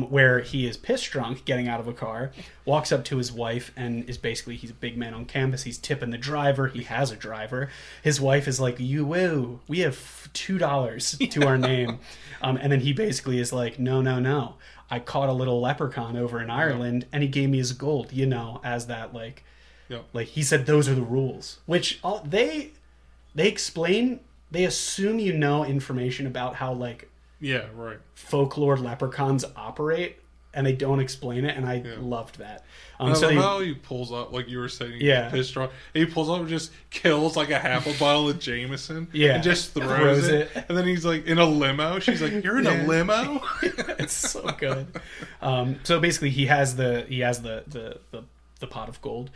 S1: where he is piss drunk getting out of a car, walks up to his wife, and is basically, he's a big man on campus. He's tipping the driver. He has a driver. His wife is like, we have $2 to our name. And then he basically is like, no. I caught a little leprechaun over in Ireland, and he gave me his gold, as that, like,
S3: Yep.
S1: like he said those are the rules. Which they explain, they assume information about how, like,
S3: Yeah, right.
S1: folklore leprechauns operate, and they don't explain it, and I
S3: Yeah.
S1: loved that.
S3: I
S1: So
S3: love
S1: they,
S3: how he pulls up, like you were saying,
S1: Yeah.
S3: pissed drunk. He pulls up and just kills like a half a bottle of Jameson.
S1: Yeah.
S3: And just throws
S1: Throws
S3: it.
S1: it.
S3: And then he's like in a limo. She's like, "You're in
S1: Yeah.
S3: a limo?"
S1: it's so good. So basically, he has the pot of gold.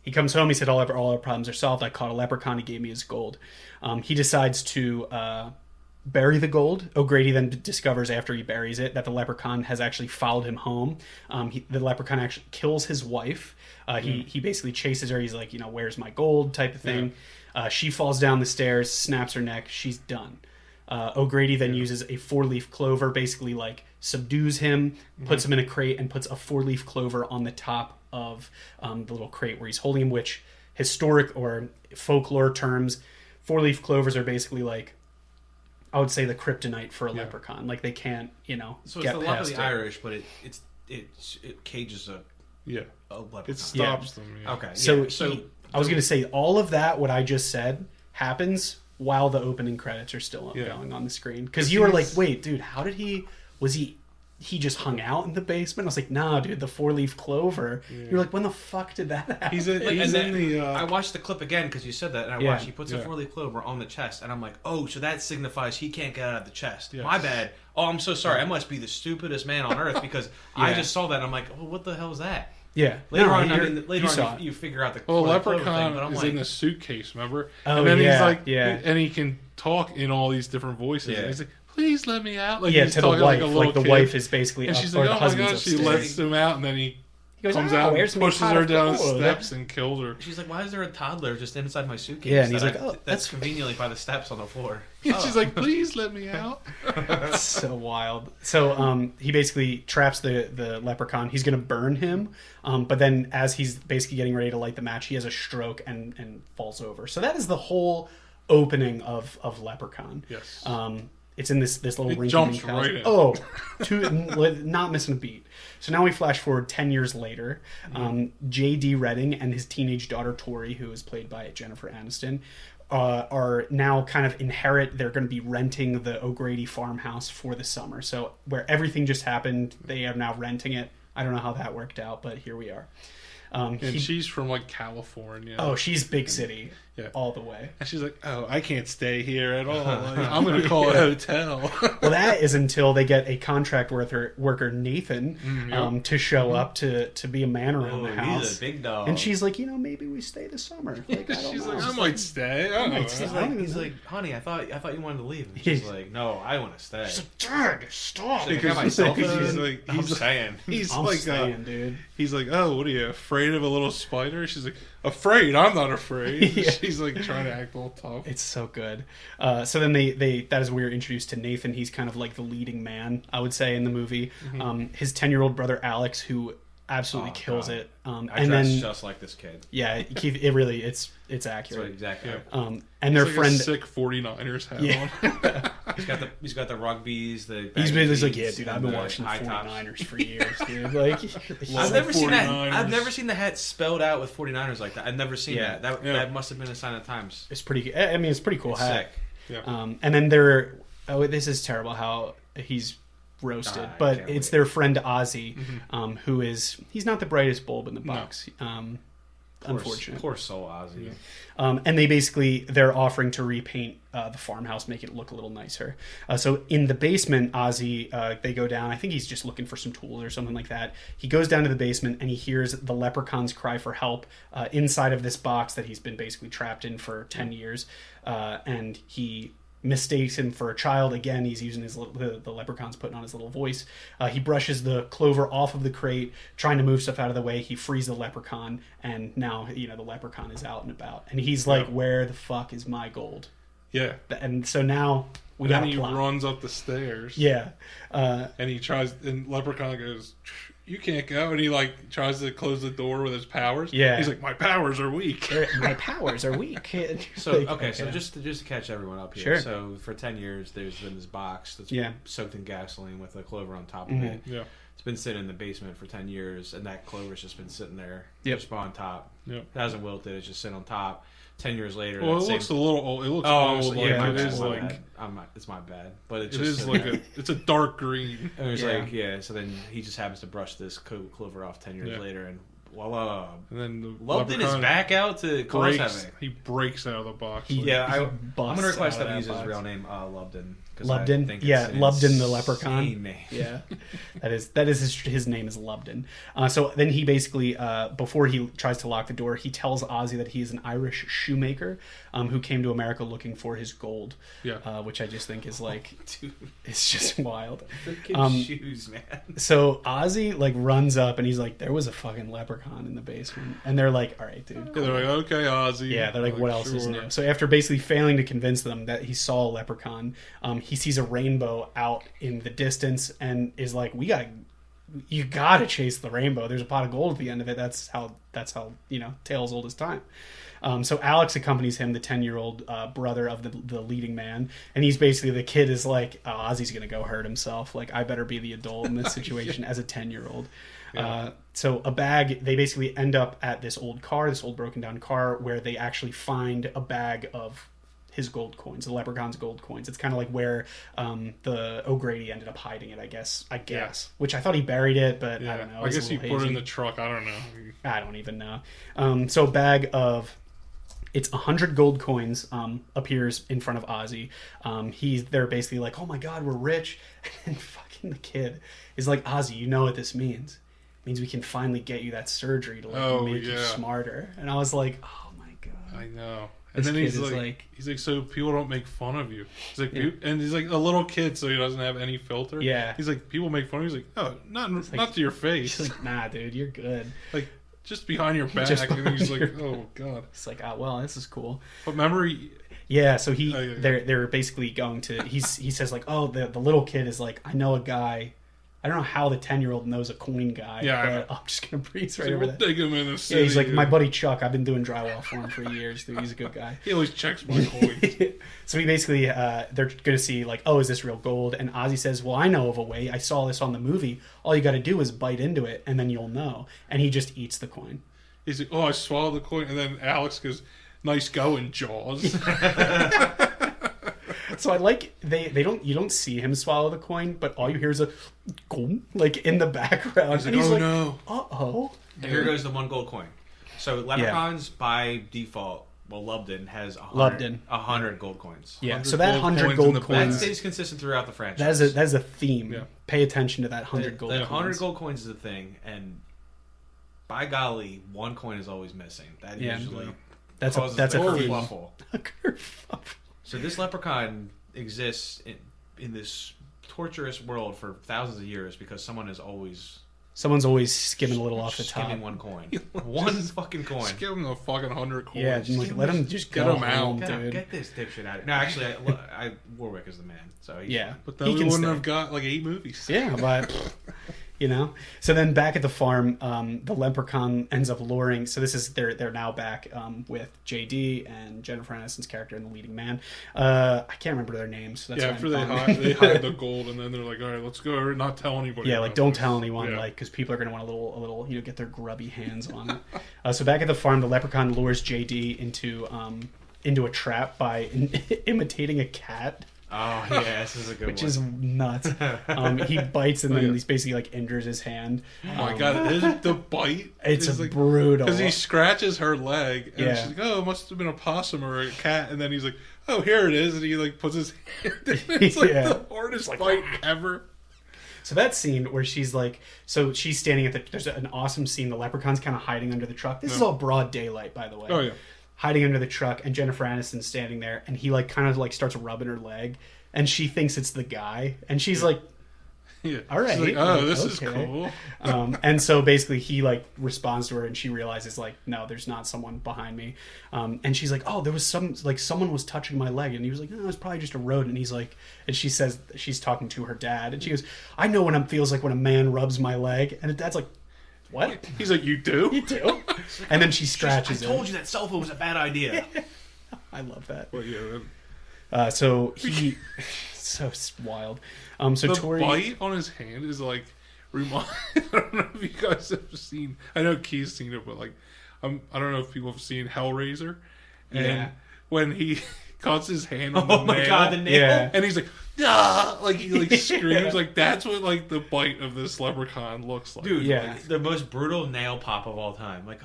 S1: He comes home. He said, all our problems are solved. I caught a leprechaun. He gave me his gold. He decides to bury the gold. O'Grady then discovers after he buries it that the leprechaun has actually followed him home. The leprechaun actually kills his wife. He basically chases her. He's like, where's my gold type of thing. She falls down the stairs, snaps her neck. She's done. O'Grady then uses a 4-leaf clover, basically like subdues him, puts him in a crate, and puts a 4-leaf clover on the top of the little crate where he's holding him, which historic or folklore terms, 4-leaf clovers are basically like, I would say, the kryptonite for a leprechaun. Like, they can't,
S2: So
S1: get
S2: it's the luck of
S1: past
S2: the
S1: it.
S2: Irish, but it cages
S3: Yeah.
S2: a leprechaun.
S3: It stops them. Yeah.
S2: Okay.
S1: So,
S2: yeah.
S1: I was going to say, all of that, what I just said, happens while the opening credits are still going on the screen. Because you were like, wait, dude, how did he just hung out in the basement? I was like, nah, dude, the 4-leaf clover. You're like, when the fuck did that happen?
S3: He's
S2: And
S3: in
S2: then
S3: the.
S2: I watched the clip again because you said that, and I
S1: Yeah.
S2: watched. He puts a 4-leaf clover on the chest, and I'm like, oh, so that signifies he can't get out of the chest.
S3: Yes.
S2: My bad. Oh, I'm so sorry. I must be the stupidest man on earth because I
S1: Yeah.
S2: just saw that, and I'm like, oh, what the hell is that?
S1: Yeah.
S2: Later
S1: No,
S2: on,
S1: you saw it.
S2: you figure out the
S3: Well,
S2: 4-leaf clover
S3: Leprechaun
S2: thing, but I'm
S3: is
S2: like,
S3: in a suitcase, remember?
S1: Oh,
S3: and then
S1: yeah,
S3: he's like,
S1: yeah.
S3: and he can talk in all these different voices.
S2: Yeah.
S3: And he's like, please let me out. Like,
S1: Yeah,
S3: he's
S1: to the
S3: talking
S1: wife.
S3: like a
S1: Like,
S3: little
S1: the
S3: kid.
S1: wife is basically
S3: And
S1: up,
S3: she's
S1: or
S3: like,
S1: the
S3: oh my
S1: husband's
S3: god, she
S1: upstairs.
S3: lets him out, and then he
S1: goes,
S3: comes
S1: "Oh,
S3: out
S1: where's
S3: and
S1: my
S3: pushes
S1: pot
S3: her
S1: of
S3: down the
S1: gold?"
S3: steps and kills her.
S2: she's like, why is there a toddler just inside my suitcase?
S1: Yeah, and he's
S2: that
S1: like, oh, that's-
S2: that's conveniently by the steps on the floor.
S3: She's like, please let me out.
S1: That's so wild. So he basically traps the leprechaun. He's going to burn him. But then as he's basically getting ready to light the match, he has a stroke and falls over. So that is the whole opening of Leprechaun.
S3: Yes.
S1: It's in this little
S3: It
S1: rinky-dink
S3: jumps
S1: house.
S3: right in.
S1: Oh, not missing a beat. So now we flash forward 10 years later. J.D. Redding and his teenage daughter Tori, who is played by Jennifer Aniston, are now kind of inherit. They're going to be renting the O'Grady farmhouse for the summer. So where everything just happened, they are now renting it. I don't know how that worked out, but here we are.
S3: And she's from like California.
S1: Oh, she's big city,
S3: yeah,
S1: all the way.
S3: And she's like, "Oh, I can't stay here at all. Like, I'm going to call a hotel."
S1: Well, that is until they get a contract worker Nathan to show up to be a man around the house.
S2: He's a big dog.
S1: And she's like, maybe we stay the summer. Like, I don't
S3: she's
S1: know.
S3: like, I might stay. I don't know.
S2: He's like, honey, I thought you wanted to leave. And she's like, no, I want to stay.
S1: She's like, Dad, stop.
S2: She's like, I got my cell phone.
S3: I'm
S2: staying.
S1: I'm
S3: like,
S1: staying, dude.
S3: He's like, oh, what are you, afraid of a little spider? She's like, afraid? I'm not afraid.
S1: Yeah.
S3: She's like trying to act all tough.
S1: It's so good. So then that is where we're introduced to Nathan. He's kind of like the leading man, I would say, in the movie. His 10-year-old brother Alex, who absolutely kills it.
S2: I
S1: and
S2: dress
S1: then
S2: just like this kid.
S1: yeah, it really it's accurate.
S2: Exactly.
S3: Yeah.
S1: And their
S3: like
S1: friend,
S3: a sick 49ers hat
S1: yeah.
S3: on.
S2: he's got the rugbies.
S1: He's basically like, yeah, dude, I've been watching the 49ers for years, dude. Like,
S2: I've never seen that.
S3: 49ers.
S2: I've never seen the hat spelled out with 49ers like that. I've never seen
S1: Yeah.
S2: that. That must have been a sign of times.
S1: it's pretty. I mean, it's a pretty cool
S2: It's
S1: hat.
S2: sick.
S3: Yeah.
S1: And then they're this is terrible how he's roasted,
S2: I
S1: but
S2: can't
S1: it's
S2: wait.
S1: their friend Ozzy, who he's not the brightest bulb in the box. Unfortunate.
S2: Poor soul, Ozzy.
S3: Yeah.
S1: And they're offering to repaint the farmhouse, make it look a little nicer. So in the basement, Ozzy, they go down. I think he's just looking for some tools or something like that. He goes down to the basement and he hears the leprechaun's cry for help inside of this box that he's been basically trapped in for 10 years. And he mistakes him for a child. Again, he's using the leprechaun's putting on his little voice. He brushes the clover off of the crate, trying to move stuff out of the way. He frees the leprechaun, and now the leprechaun is out and about. And he's like, "Where the fuck is my gold?"
S3: Yeah.
S1: And so now we got
S3: then
S1: a
S3: he
S1: plot.
S3: runs up the stairs.
S1: Yeah.
S3: And he tries, and Leprechaun goes, "You can't go," and he like tries to close the door with his powers.
S1: Yeah.
S3: He's like, "My powers are weak."
S1: My powers are weak.
S2: So okay, so just to catch everyone up here.
S1: Sure.
S2: So for 10 years, there's been this box that's soaked in gasoline with a clover on top of it.
S3: Yeah.
S2: It's been sitting in the basement for 10 years, and that clover's just been sitting there,
S1: Yep.
S2: just on top.
S3: Yep.
S2: It hasn't wilted; it's just sitting on top. 10 years later,
S3: Well,
S2: that
S3: it
S2: same-
S3: looks a little old. It looks
S2: Oh,
S3: old.
S2: yeah,
S3: Like,
S2: my
S3: it
S2: bad,
S3: is
S2: my
S3: like
S2: bad. It's my bad, but it's
S3: it
S2: just
S3: is like it's a dark green.
S2: It was
S1: Yeah.
S2: like so then he just happens to brush this clover off 10 years later, and voila,
S3: And then the
S2: Lupton is
S3: Leprechaun
S2: back out to cause
S3: breaks.
S2: havoc.
S3: He breaks out of the box.
S1: He-
S3: like-
S2: Yeah, I'm
S1: busts
S2: gonna request
S1: out
S2: that
S1: of
S2: we use
S1: that
S2: his
S1: box.
S2: real name, Lupton. 'Cause
S1: Lupton?
S2: I think
S1: Yeah,
S2: it's an
S1: Lupton the leprechaun.
S2: insane name.
S1: Yeah, that is his name is Lubden. So then he basically, before he tries to lock the door, he tells Ozzy that he is an Irish shoemaker who came to America looking for his gold.
S3: Yeah.
S1: Which I just think is like,
S2: Dude,
S1: it's just wild.
S2: freaking shoes, man.
S1: So Ozzy like runs up and he's like, there was a fucking leprechaun in the basement, and they're like, all right, dude.
S3: Yeah, they're like, "Okay, Ozzy."
S1: Yeah, they're like, what else is
S3: "Sure."
S1: new? So after basically failing to convince them that he saw a leprechaun, he sees a rainbow out in the distance and is like, you gotta chase the rainbow. There's a pot of gold at the end of it. That's how tale's old as time. So Alex accompanies him, the 10-year-old brother of the leading man, and he's basically, the kid is like, oh, Ozzy's gonna go hurt himself. Like, I better be the adult in this situation as a 10-year-old.
S3: Yeah.
S1: So they basically end up at this old broken down car, where they actually find a bag of his gold coins, the leprechaun's gold coins. It's kind of like where the O'Grady ended up hiding it, I guess.
S3: Yeah.
S1: Which I thought he buried it, but
S3: Yeah.
S1: I don't know.
S3: I
S1: It's a
S3: guess he
S1: little
S3: put it in
S1: hazy.
S3: the truck. I don't know.
S1: I don't even know. So a bag of, it's 100 gold coins appears in front of Ozzy. They're basically like, oh my god, we're rich. And fucking the kid is like, Ozzy, you know what this means? It means we can finally get you that surgery to make you smarter. And I was like, oh my god.
S3: I know. And
S1: This
S3: then
S1: kid
S3: he's
S1: is
S3: like, so people don't make fun of you. He's like,
S1: Yeah.
S3: and he's like a little kid, so he doesn't have any filter.
S1: Yeah.
S3: He's like, people make fun of you. He's like, oh, not to your face.
S1: She's like, nah, dude, you're good.
S3: Like, just behind your back.
S1: Just
S3: And he's like,
S1: behind
S3: oh god.
S1: It's like, oh, well, this is cool.
S3: But remember, he,
S1: Yeah, so
S3: yeah.
S1: they're basically going to, he says like, oh, the little kid is like, I know a guy. I don't know how the 10-year-old knows a coin guy,
S3: Yeah,
S1: but I'm just gonna breeze
S3: he's
S1: right
S3: like,
S1: over
S3: we'll
S1: that.
S3: take him in the city.
S1: Yeah, he's like, my buddy Chuck, I've been doing drywall for him for years, dude. He's a good guy.
S3: He always checks my coins.
S1: So he basically, they're going to see, like, oh, is this real gold? And Ozzy says, well, I know of a way. I saw this on the movie. All you got to do is bite into it, and then you'll know. And he just eats the coin.
S3: He's like, oh, I swallowed the coin. And then Alex goes, Nice going, Jaws.
S1: So I like you don't see him swallow the coin, but all you hear is a "gong," like in the background.
S3: He's like, no.
S1: Uh-oh.
S2: And here goes the 1 gold coin. So leprechauns by default, well, Lubden has 100 gold coins.
S1: Yeah,
S3: 100
S1: so that
S3: gold
S1: 100
S3: coins in
S1: gold
S3: the
S1: coins,
S3: bank.
S2: That stays consistent throughout the franchise.
S1: that is a theme.
S3: Yeah.
S1: Pay attention to that 100 gold
S2: The
S1: coins.
S2: 100 gold coins is a thing, and by golly, 1 coin is always missing. That usually
S1: that's
S2: causes
S1: a
S2: the
S1: theme.
S2: kerfuffle.
S1: A kerfuffle.
S2: So this leprechaun exists in this torturous world for thousands of years because someone's always
S1: skimming a little off the top.
S2: skimming 1 coin. One fucking coin.
S3: Just give him the fucking 100 coins.
S1: Yeah, like, let him just
S3: get
S1: go
S3: him out,
S1: home,
S2: Get,
S1: dude.
S2: get this dipshit out of here. No, actually, Warwick is the man. So he's fine.
S3: But then we wouldn't have got like 8 movies.
S1: Yeah, but So then back at the farm, the leprechaun ends up luring. So this is they're now back with JD and Jennifer Aniston's character and the leading man. I can't remember their names. So that's
S3: Yeah,
S1: why
S3: after
S1: I'm
S3: they hide the gold, and then they're like, all right, let's go, not tell anybody.
S1: Yeah, like
S3: about
S1: don't
S3: this.
S1: tell anyone,
S3: Yeah.
S1: like because people are going to want a little, get their grubby hands on it. So back at the farm, the leprechaun lures JD into a trap by imitating a cat.
S2: Oh yeah, this is a good
S1: Which
S2: one.
S1: is nuts. He bites and then he's basically like injures his hand.
S3: Oh my god, the bite.
S1: It's
S3: like,
S1: brutal.
S3: Because he scratches her leg, and
S1: Yeah.
S3: she's like, oh, it must have been a possum or a cat. And then he's like, oh, here it is. And he like puts his hand in it. It's like
S1: Yeah.
S3: the hardest bite ever.
S1: So that scene where she's like, so she's standing at there's an awesome scene. The leprechaun's kind of hiding under the truck. This is all broad daylight, by the way.
S3: Oh, yeah.
S1: Hiding under the truck, and Jennifer Aniston's standing there, and he like kind of like starts rubbing her leg, and she thinks it's the guy, and she's like,
S3: Yeah.
S1: all right,
S3: She's like, oh,
S1: like,
S3: this is
S1: okay.
S3: cool.
S1: And so basically he like responds to her, and she realizes like, no, there's not someone behind me. And she's like, oh, there was someone was touching my leg, and he was like, no, it was probably just a rodent. And he's like, and she says she's talking to her dad, and she goes, I know what it feels like when a man rubs my leg, and her dad's like, what?
S3: He's like, you do?
S1: You do? And then she scratches
S2: I told you that cell phone was a bad idea.
S1: I love that.
S3: Well, yeah.
S1: So he, so wild. So
S3: The
S1: Tori,
S3: bite on his hand is like, I don't know if you guys have seen, I know Key's seen it, but like, I don't know if people have seen Hellraiser. And
S1: Yeah.
S3: when he cuts his hand on the
S2: Oh my
S3: nail,
S2: god, the nail.
S1: Yeah.
S3: and he's like, ah! Like he like screams, like that's what like the bite of this leprechaun looks like.
S2: Dude,
S1: Yeah.
S2: like, the most brutal nail pop of all time. Like,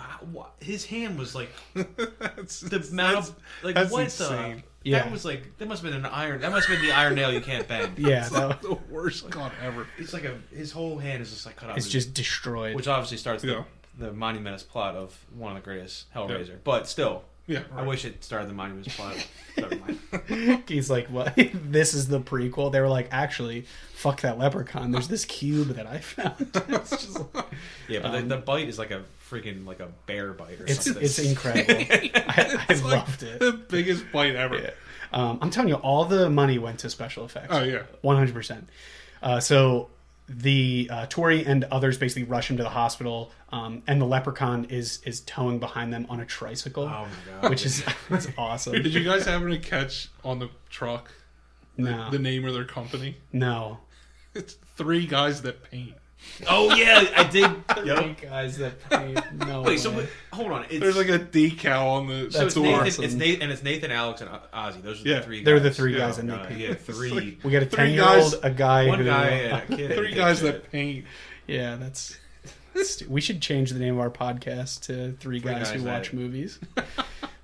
S2: his hand was like the amount of like
S3: that's
S2: what
S3: insane.
S2: the
S1: Yeah.
S2: that was like that must have been an iron. That must have been the iron nail you can't bend.
S1: yeah,
S3: It's
S1: that-
S3: like the worst cut ever.
S2: It's like his whole hand is just like cut off.
S1: it's just destroyed.
S2: which obviously starts
S3: Yeah.
S2: the monumentous plot of one of the greatest Hellraiser. But still,
S3: Yeah,
S2: I wish it started the monumentous plot. Never mind.
S1: He's like, what? This is the prequel. They were like, actually, fuck that leprechaun. There's this cube that I found. It's just like,
S2: Yeah, but the bite is like a freaking like a bear bite or something.
S1: it's incredible. I
S3: It's like
S1: loved it.
S3: the biggest bite ever.
S1: Yeah. I'm telling you, all the money went to special effects.
S3: Oh yeah,
S1: 100%. So the Tori and others basically rush him to the hospital, and the leprechaun is towing behind them on a tricycle,
S2: Oh my god!
S1: which is it's awesome.
S3: Did you guys happen to catch on the truck
S1: No,
S3: the name of their company?
S1: no.
S3: It's 3 Guys That Paint.
S2: Oh yeah, I did.
S1: Hey, guys, that paid no
S2: Wait, so
S1: way.
S2: hold on. It's,
S3: There's like a decal on the
S2: so it's
S1: That's
S3: door.
S2: Nathan,
S1: awesome.
S2: it's Nathan, and it's Nathan, Alex, and Ozzy. Those are
S3: Yeah.
S2: the 3 guys.
S1: They're the 3
S3: Yeah.
S1: guys, and they
S2: God,
S1: paid.
S2: yeah, 3.
S1: We got a
S3: 3
S1: 10-year-old,
S3: guys-
S1: a guy
S2: One
S1: who.
S2: guy and a kid.
S3: 3 Guys That Paint.
S1: Yeah, that's. We should change the name of our podcast to Three Guys Who
S2: Guys
S1: Watch
S2: That-
S1: Movies.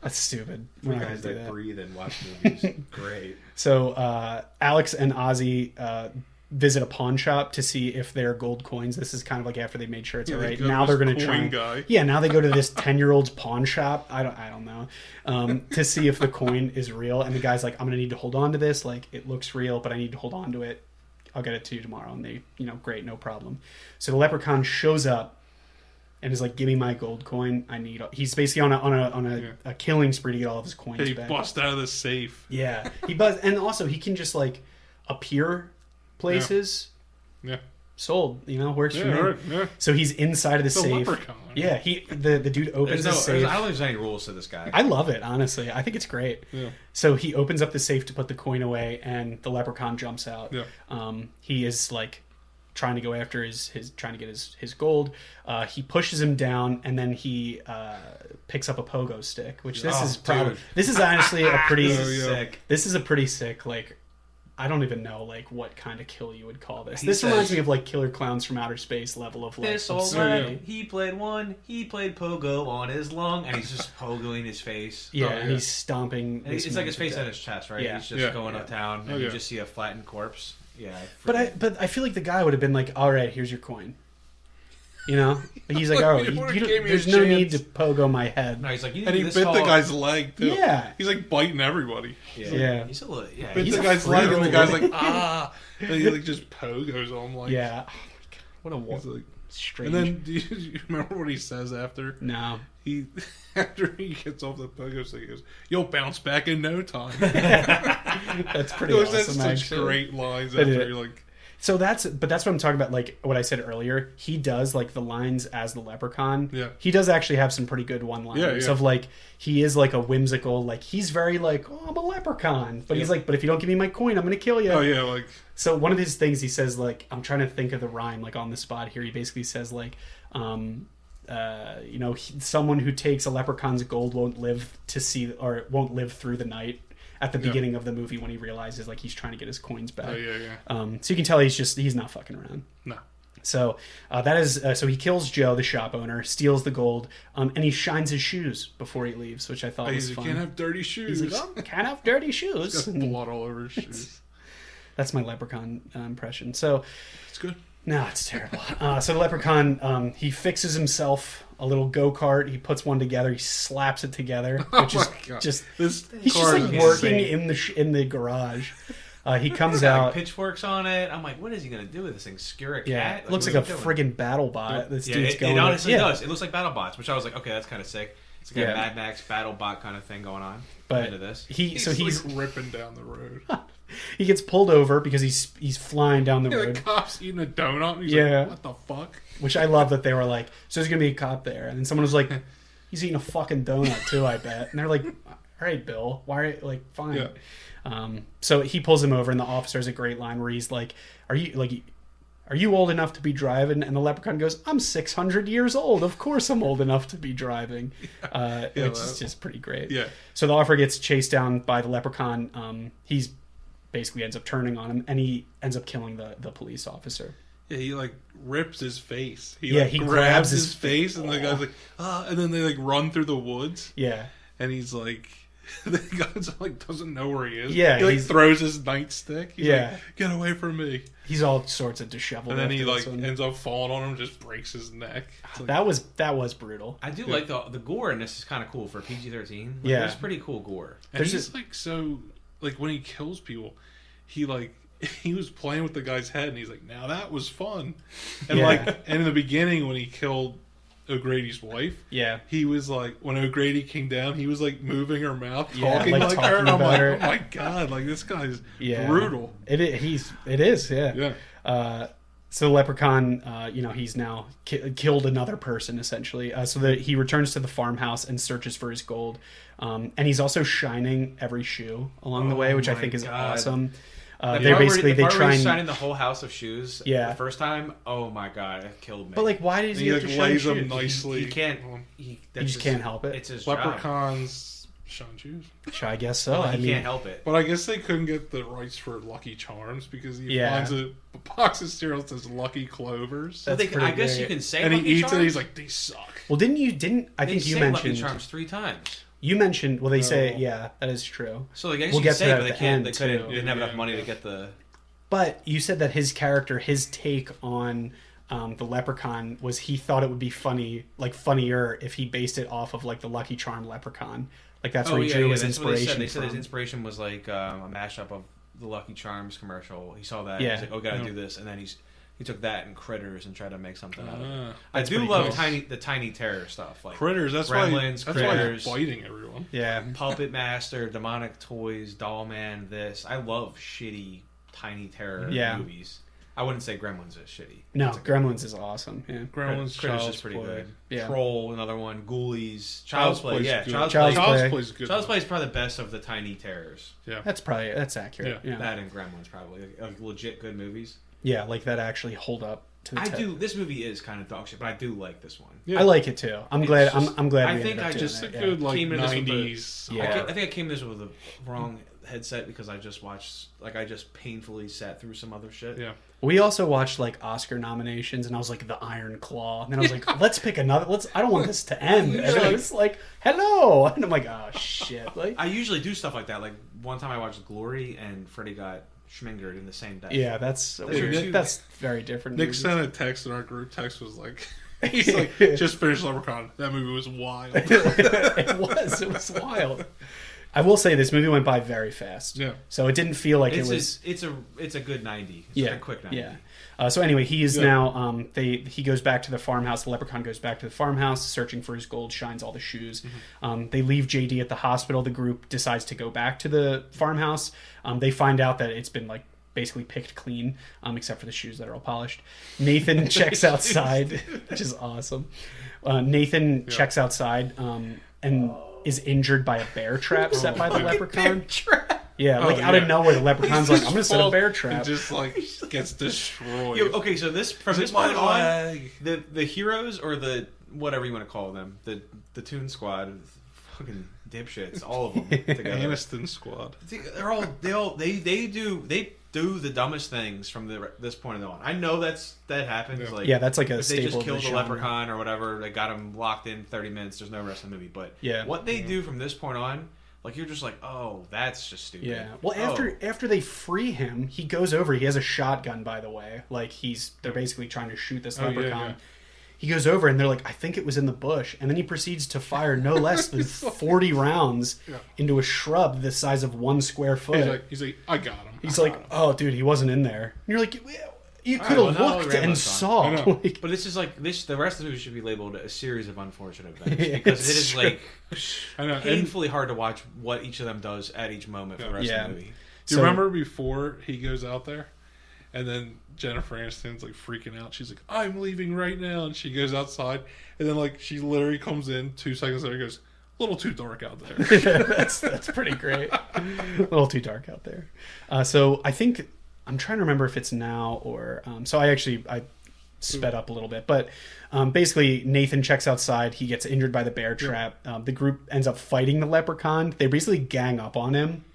S1: That's stupid. We're
S2: 3
S1: not
S2: guys
S1: gonna do
S2: that
S1: that.
S2: breathe and watch movies. Great.
S1: So Alex and Ozzy visit a pawn shop to see if they're gold coins. This is kind of like after they made sure it's
S3: Yeah,
S1: all
S3: they
S1: right.
S3: go to
S1: Now they're
S3: this
S1: going to try.
S3: coin guy.
S1: Yeah, now they go to this 10-year-old's pawn shop. I don't know, to see if the coin is real. And the guy's like, I'm going to need to hold on to this. Like, it looks real, but I need to hold on to it. I'll get it to you tomorrow. And they, great, no problem. So the leprechaun shows up and is like, give me my gold coin. He's basically on a killing spree to get all of his coins
S3: He
S1: back.
S3: bust out of the safe.
S1: Yeah, he buzzed, and also he can just like appear places.
S3: Yeah.
S1: Sold, works for
S3: Yeah,
S1: me.
S3: right, yeah.
S1: So he's inside of the
S3: It's a
S1: safe.
S3: leprechaun.
S1: Yeah, the dude opens the
S2: I
S1: safe.
S2: don't think there's any rules to this guy.
S1: I love it, honestly. I think it's great.
S3: Yeah.
S1: So he opens up the safe to put the coin away, and the leprechaun jumps out.
S3: Yeah.
S1: He is like trying to go after his trying to get his gold. He pushes him down, and then he picks up a pogo stick, which this is honestly a pretty
S2: sick.
S1: This is a pretty sick, like, I don't even know like what kind of kill you would call this.
S2: He
S1: This
S2: says-
S1: reminds me of like Killer Clowns from Outer Space level of like
S2: This old
S1: absurdity.
S2: man, he played pogo on his lung, and he's just pogoing his face.
S1: Yeah,
S3: Oh,
S1: and
S3: yeah.
S1: he's stomping.
S2: And it's
S1: this
S2: like
S1: man
S2: his
S1: to
S2: face
S1: death.
S2: on his chest, right?
S1: Yeah.
S2: He's just
S3: Yeah.
S2: going
S3: Yeah.
S2: uptown, and
S3: Oh,
S2: you
S3: yeah.
S2: just see a flattened corpse. Yeah,
S1: But I feel like the guy would have been like, all right, here's your coin. You know, he's like, oh,
S3: You would've gave me a
S1: there's no need to
S3: chance.
S1: pogo my head.
S2: no, he's like, you
S3: And he
S2: this
S3: bit
S2: tall.
S3: the guy's leg too.
S1: Yeah.
S3: He's like biting everybody.
S1: Yeah.
S2: He's a little, yeah.
S3: Bit
S1: He's
S3: the
S1: a
S3: guy's leg, and the
S1: freak.
S3: guy's like, ah. And he like just pogos on him, like,
S1: Yeah. Oh my God. What a
S3: He's like,
S1: strange.
S3: and then do you remember what he says after?
S1: No.
S3: He after he gets off the pogo stick, he goes, "You'll bounce back in no time."
S1: That's pretty
S3: Those
S1: awesome,
S3: such
S1: actually.
S3: great lines
S1: But
S3: after
S1: it-
S3: you're like,
S1: So that's what I'm talking about. Like what I said earlier, he does like the lines as the Leprechaun.
S3: Yeah.
S1: He does actually have some pretty good one-liners
S3: Yeah.
S1: of like he is like a whimsical, like he's very like, oh, I'm a leprechaun, but he's like, but if you don't give me my coin, I'm gonna kill you.
S3: oh yeah, like
S1: So one of his things he says, like, I'm trying to think of the rhyme like on the spot here. He basically says like, you know, someone who takes a leprechaun's gold won't live to see or won't live through the night. At the beginning of the movie, when he realizes like he's trying to get his coins back.
S3: oh yeah.
S1: So you can tell he's not fucking around.
S3: No.
S1: So that is so he kills Joe, the shop owner, steals the gold, and he shines his shoes before he leaves, which I thought was
S3: You
S1: fun.
S3: can't have dirty shoes.
S1: He's like, oh, can't have dirty
S3: He's
S1: shoes.
S3: got blood all over his shoes.
S1: That's my leprechaun impression. So
S3: It's good.
S1: no, it's terrible. So the leprechaun, he fixes himself a little go-kart. He puts one together. He slaps it together, which is
S3: Oh my God.
S1: just
S3: This
S1: he's just
S3: car
S1: like
S3: is
S1: working
S3: insane.
S1: in the garage. He comes
S2: He's got,
S1: out.
S2: like, pitchforks on it. I'm like, what is he gonna do with this thing? Scare a cat?
S1: Yeah, it looks
S2: what
S1: like a
S2: is he doing?
S1: friggin' battle bot. This
S2: Yeah,
S1: dude's
S2: it
S1: going.
S2: honestly
S1: yeah.
S2: does. It looks like BattleBots, which I was like, okay, that's kind of sick. It's like
S1: Yeah.
S2: a Mad Max BattleBot kind of thing going on.
S1: But
S2: into this.
S3: He's
S1: he's
S3: like ripping down the road.
S1: he gets pulled over because he's flying down the
S3: Yeah,
S1: road.
S3: the cop's eating a donut. And he's
S1: Yeah.
S3: like, what the fuck?
S1: Which I love that they were like, so there's gonna be a cop there, and then someone was like, he's eating a fucking donut too, I bet. And they're like, all right, Bill, why? Are you, like, fine.
S3: Yeah.
S1: So he pulls him over, and the officer has a great line where he's like, are you old enough to be driving? And the leprechaun goes, I'm 600 years old. Of course I'm old enough to be driving. Which is just pretty great.
S3: Yeah.
S1: So the officer gets chased down by the leprechaun. He's basically ends up turning on him, and he ends up killing the police officer.
S3: Yeah, he like rips his face.
S1: Yeah,
S3: Like,
S1: he
S3: grabs
S1: grabs
S3: his
S1: his
S3: face, and the guy's like, and then they like run through the woods,
S1: Yeah.
S3: and he's like, the guy's like doesn't know where he is.
S1: Yeah,
S3: he like
S1: he's-
S3: throws his nightstick. He's
S1: Yeah.
S3: like, get away from me!
S1: He's all sorts of disheveled.
S3: And then he
S1: after
S3: like
S1: this one.
S3: ends up falling on him, just breaks his neck. It's like,
S1: That was brutal.
S2: I do
S3: Yeah.
S2: like the gore in this is kind of cool for PG-13. Like,
S1: Yeah.
S2: there's pretty cool gore.
S3: and
S1: there's
S3: he's like so like when he kills people, he like he was playing with the guy's head, and he's like, now that was fun. And
S1: Yeah.
S3: like, and in the beginning when he killed O'Grady's wife.
S1: Yeah.
S3: He was like, when O'Grady came down, he was like moving her mouth,
S1: Yeah,
S3: talking
S1: like
S3: like her.
S1: talking
S3: And I'm
S1: about
S3: like,
S1: her.
S3: oh my god, like this guy's
S1: Yeah.
S3: brutal.
S1: It is. Yeah.
S3: Yeah.
S1: So the leprechaun, he's now killed another person essentially. So that he returns to the farmhouse and searches for his gold, and he's also shining every shoe along the way, which I
S2: my
S1: think is
S2: God.
S1: awesome.
S2: The
S1: They're
S2: part where-
S1: basically
S2: the
S1: they
S2: part where
S1: try
S2: he's
S1: and
S2: shining the whole house of shoes.
S1: Yeah.
S2: The first time, oh my god, it killed me.
S1: but like why does
S3: And
S1: he
S3: he
S1: have
S3: like
S1: to shine
S3: lays them
S1: shoes?
S3: nicely.
S2: he can't. He
S1: He
S2: that's
S1: just
S2: his-
S1: can't help it.
S2: It's his job.
S3: Leprechauns shine shoes.
S1: I guess so.
S2: Like,
S1: I
S2: he
S1: mean,
S2: can't help it.
S3: But I guess they couldn't get the rights for Lucky Charms because he
S1: Yeah.
S3: finds a box of cereal that says Lucky Clovers.
S2: Well,
S1: That's
S2: I
S1: pretty
S2: guess
S1: great.
S2: you can say.
S3: And he
S2: Lucky
S3: eats
S2: Charms.
S3: it and he's like, these suck.
S1: well, I
S2: They
S1: think you
S2: say
S1: mentioned
S2: Lucky Charms 3 times.
S1: You mentioned. Well, they say
S3: No.
S1: yeah, that is true.
S2: So like, I guess
S1: We'll
S2: you
S1: get
S2: can
S1: to
S2: say,
S1: that
S2: but
S1: at
S2: they
S1: the
S2: can't.
S1: end,
S2: They couldn't.
S1: too.
S2: They didn't have
S3: Yeah,
S2: enough money
S3: yeah.
S2: to get the.
S1: But you said that his character, his take on the leprechaun was he thought it would be funnier if he based it off of like the Lucky Charm leprechaun. Like that's where he drew his
S2: that's what they said.
S1: inspiration
S2: They said his
S1: from.
S2: inspiration was like a mashup of the Lucky Charms commercial. He saw that.
S1: Yeah.
S2: He's like, oh, gotta
S3: Yeah.
S2: do this, and then he took that and Critters and tried to make something out of it.
S3: Ah.
S2: I
S1: That's
S2: do
S1: pretty
S2: love
S1: cool.
S2: the tiny terror stuff like
S3: Critters, that's
S2: Gremlins,
S3: why
S2: Critters.
S3: he's biting everyone.
S1: Yeah.
S2: Puppet Master, Demonic Toys, Doll Man. This I love shitty tiny terror
S1: Yeah.
S2: movies. I wouldn't say Gremlins is shitty.
S1: No,
S2: It's a-
S1: Gremlins is awesome. Yeah.
S3: Gremlins,
S2: Critters
S3: Child's
S2: is pretty
S3: Play.
S2: good.
S1: Yeah.
S2: Troll, another one. Ghoulies, Child's Play.
S3: Play's
S2: Yeah,
S3: good.
S2: Child's
S1: Child's
S2: Play.
S1: Play.
S3: Play's good.
S2: Child's Play is probably the best of the tiny terrors.
S3: Yeah.
S1: That's accurate. Yeah.
S2: That and Gremlins probably like legit good movies.
S1: Yeah, like that actually hold up to the
S2: I
S1: test.
S2: do. This movie is kind of dog shit, but I do like this one.
S3: Yeah.
S1: I like it too. I'm
S2: It's
S1: glad.
S2: just-
S1: I'm glad.
S2: I
S1: we
S2: think
S1: ended up
S2: I
S1: doing
S3: Just a
S1: it, yeah.
S3: good like
S2: Came into this with a-
S3: 90s.
S1: Yeah.
S2: I think I came to this with the wrong headset because I just watched, like, I just painfully sat through some other shit.
S3: Yeah.
S1: We also watched like Oscar nominations, and I was like, The Iron Claw, and then I was like, let's pick another. I don't want this to end. And then I was like, hello, and I'm like, oh shit. Like,
S2: I usually do stuff like that. Like one time I watched Glory and Freddie got schmingered in the same day.
S1: yeah, that's
S2: are
S1: weird.
S2: two-
S1: That's very different.
S3: Nick
S1: movies.
S3: sent a text in our group text was like, he's like, just finished Leprechaun. That movie was wild.
S1: It was wild. I will say this movie went by very fast.
S3: Yeah.
S1: So it didn't feel like
S2: It's
S1: it was.
S2: it's a good 90. It's
S1: Yeah,
S2: a quick 90.
S1: yeah. So anyway, he is
S3: Yeah.
S1: now. He goes back to the farmhouse. The leprechaun goes back to the farmhouse, searching for his gold. Shines all the shoes. They leave JD at the hospital. The group decides to go back to the farmhouse. They find out that it's been like basically picked clean, except for the shoes that are all polished. Nathan checks outside, which is awesome. Nathan checks outside and is injured by a bear trap set by the leprechaun. Yeah, like out of nowhere, the leprechaun's like, I'm going to set a bear trap.
S3: And just like gets destroyed.
S2: Yo, okay, so this from this
S3: my
S2: point on,
S3: leg.
S2: the heroes or the whatever you want to call them, the Toon Squad, fucking dipshits, all of them together.
S3: Aniston Squad.
S2: They do the dumbest things from this point on. I know that happens.
S3: Yeah.
S2: Like
S1: Yeah, that's like a
S2: if they
S1: staple
S2: just
S1: of
S2: killed
S1: the
S2: the
S1: genre.
S2: leprechaun or whatever. They got him locked in 30 minutes. There's no rest of the movie. But
S1: Yeah.
S2: what they do from this point on, like you're just like, oh, that's just stupid.
S1: Yeah. Well,
S2: Oh.
S1: after they free him, he goes over. He has a shotgun, by the way. Like they're basically trying to shoot this
S3: Oh, yeah,
S1: leprechaun.
S3: yeah.
S1: He goes over, and they're like, I think it was in the bush, and then he proceeds to fire no less than 40 rounds
S3: Yeah.
S1: into a shrub the size of 1 square foot.
S3: He's like, I got him.
S1: He's like, oh, dude, he wasn't in there. And you're like, you could have
S2: well, now
S1: looked
S2: Rambo's
S1: and
S2: on.
S1: saw.
S3: I know.
S1: Like,
S2: But this is like this. The rest of the movie should be labeled a series of unfortunate events
S1: Yeah,
S2: because it
S1: it's
S2: is
S1: true.
S2: like
S3: I know. And
S2: painfully hard to watch what each of them does at each moment for the rest
S1: Yeah.
S2: of the movie.
S3: do you remember before he goes out there? And then Jennifer Aniston's like freaking out. She's like, I'm leaving right now. And she goes outside. And then like she literally comes in 2 seconds later and goes, a little too dark out there.
S1: that's pretty great. A little too dark out there. So I think I'm trying to remember if it's now or so I sped up a little bit, but basically Nathan checks outside. He gets injured by the bear trap. The group ends up fighting the leprechaun. They basically gang up on him.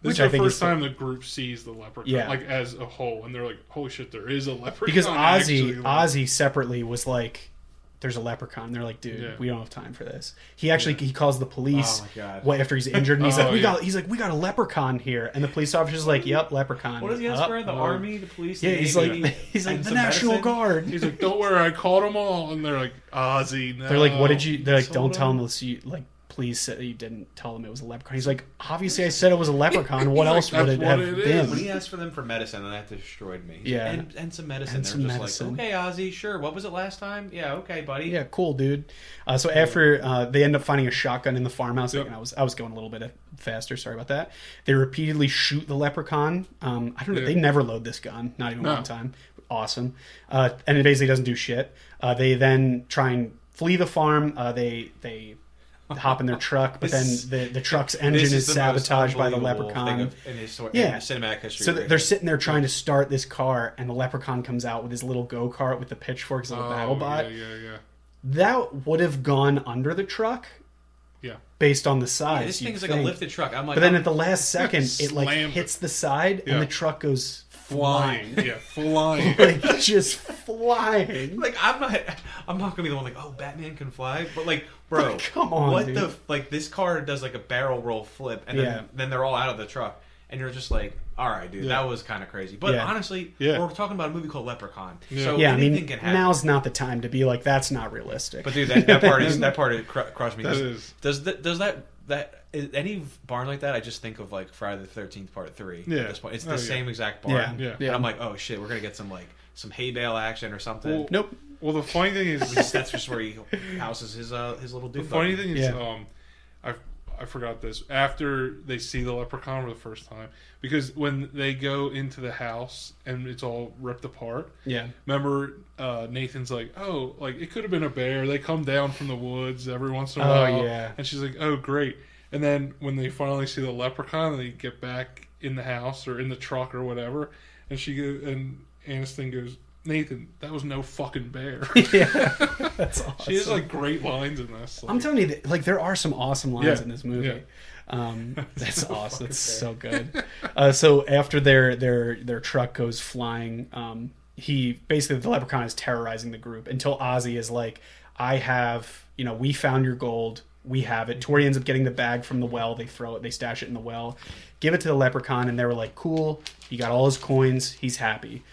S3: This is
S1: I
S3: the
S1: think
S3: first
S1: is
S3: time the group sees the leprechaun,
S1: Yeah.
S3: like as a whole, and they're like, "Holy shit, there is a leprechaun!"
S1: Because
S3: actually, like-
S1: Ozzy separately was like, "There's a leprechaun." They're like, "Dude,
S3: Yeah.
S1: we don't have time for this." He actually he calls the police
S2: Oh, my God.
S1: what after he's injured, and he's
S3: Oh,
S1: like,
S3: yeah.
S1: "We got a leprechaun here," and the police officer's like, "Yep, leprechaun."
S2: What does he ask
S1: Up.
S2: for? The army, the police?
S1: Yeah,
S2: the
S1: he's
S2: Navy,
S1: like
S2: and
S1: the
S2: some
S1: National
S2: medicine?
S1: Guard.
S3: He's like, "Don't worry, I caught them all." And they're like, "Ozzy, no."
S1: They're like, "What did you?" They're like,
S3: Sold
S1: "Don't tell
S3: him.
S1: him unless you like." Please say you didn't tell them it was a leprechaun. He's like, obviously I said it was a leprechaun. What
S3: He's like,
S1: else would
S3: "That's
S1: it
S3: what
S1: have
S3: it is."
S1: been?
S2: When he asked for them for medicine, and that destroyed me.
S1: Yeah.
S2: And some medicine.
S1: And
S2: They're
S1: some
S2: just
S1: medicine.
S2: like, okay, Ozzy, sure. What was it last time? Yeah, okay, buddy.
S1: Yeah, cool, dude. So after they end up finding a shotgun in the farmhouse,
S3: Yep.
S1: and I was going a little bit faster. Sorry about that. They repeatedly shoot the leprechaun. I don't know.
S3: Yeah.
S1: They never load this gun, not even
S3: No.
S1: one time. Awesome. And it basically doesn't do shit. They then try and flee the farm. They hop in their truck, but
S2: This-
S1: then the truck's engine
S2: This
S1: is
S2: the most
S1: sabotaged by the
S2: unbelievable
S1: leprechaun.
S2: thing in his
S1: Yeah.
S2: in cinematic history.
S1: So
S2: right
S1: they're
S2: here.
S1: sitting there trying to start this car, and the leprechaun comes out with his little go-kart with the pitchforks of the battle bot.
S3: Yeah.
S1: That would have gone under the truck
S3: Yeah.
S1: based on the size.
S2: Yeah, this thing
S1: you'd
S2: is like a
S1: think.
S2: lifted truck. I'm like,
S1: But then at the last second, it like
S3: Slammed.
S1: hits the side,
S3: Yeah.
S1: and the truck goes
S3: Flying.
S1: flying.
S3: Yeah, flying.
S1: Like just flying.
S2: like I'm not gonna be the one like, oh, Batman can fly, but like, bro,
S1: Come on,
S2: what
S1: dude.
S2: the like? This car does like a barrel roll flip, and
S1: Yeah.
S2: then they're all out of the truck, and you're just like, all right, dude,
S3: Yeah.
S2: that was kind of crazy. But
S1: Yeah.
S2: honestly,
S3: Yeah.
S2: we're talking about a movie called Leprechaun,
S3: Yeah.
S2: so
S1: Yeah, I
S2: anything
S1: mean,
S2: can happen.
S1: now's not the time to be like, that's not realistic.
S2: But dude, that part crushed me.
S3: That is.
S2: Does any barn like that? I just think of like Friday the 13th Part 3.
S3: Yeah.
S2: At this point, it's
S3: Oh,
S2: the
S3: yeah.
S2: same exact barn.
S3: Yeah.
S2: And I'm like, oh shit, we're gonna get some hay bale action or something.
S3: Well,
S1: Nope.
S3: Well, the funny thing is,
S2: That's just where he houses his little
S3: the
S2: dude.
S3: funny thing is,
S1: Yeah.
S3: I forgot this. After they see the leprechaun for the first time, because when they go into the house and it's all ripped apart,
S1: Yeah.
S3: remember Nathan's like, oh, like it could have been a bear. They come down from the woods every once in a
S1: Oh,
S3: while.
S1: yeah.
S3: And she's like, oh, great. And then when they finally see the leprechaun, they get back in the house or in the truck or whatever, and Aniston goes, Nathan, that was no fucking bear.
S1: Yeah, that's awesome.
S3: She has like great lines in this. Like,
S1: I'm telling you, that, like there are some awesome lines in this movie.
S3: Yeah.
S1: That's awesome. That's so good. So after their truck goes flying, he basically the leprechaun is terrorizing the group until Ozzy is like, "I have, we found your gold. We have it." Tori ends up getting the bag from the well. They throw it. They stash it in the well. Give it to the leprechaun, and they were like, "Cool. He got all his coins. He's happy."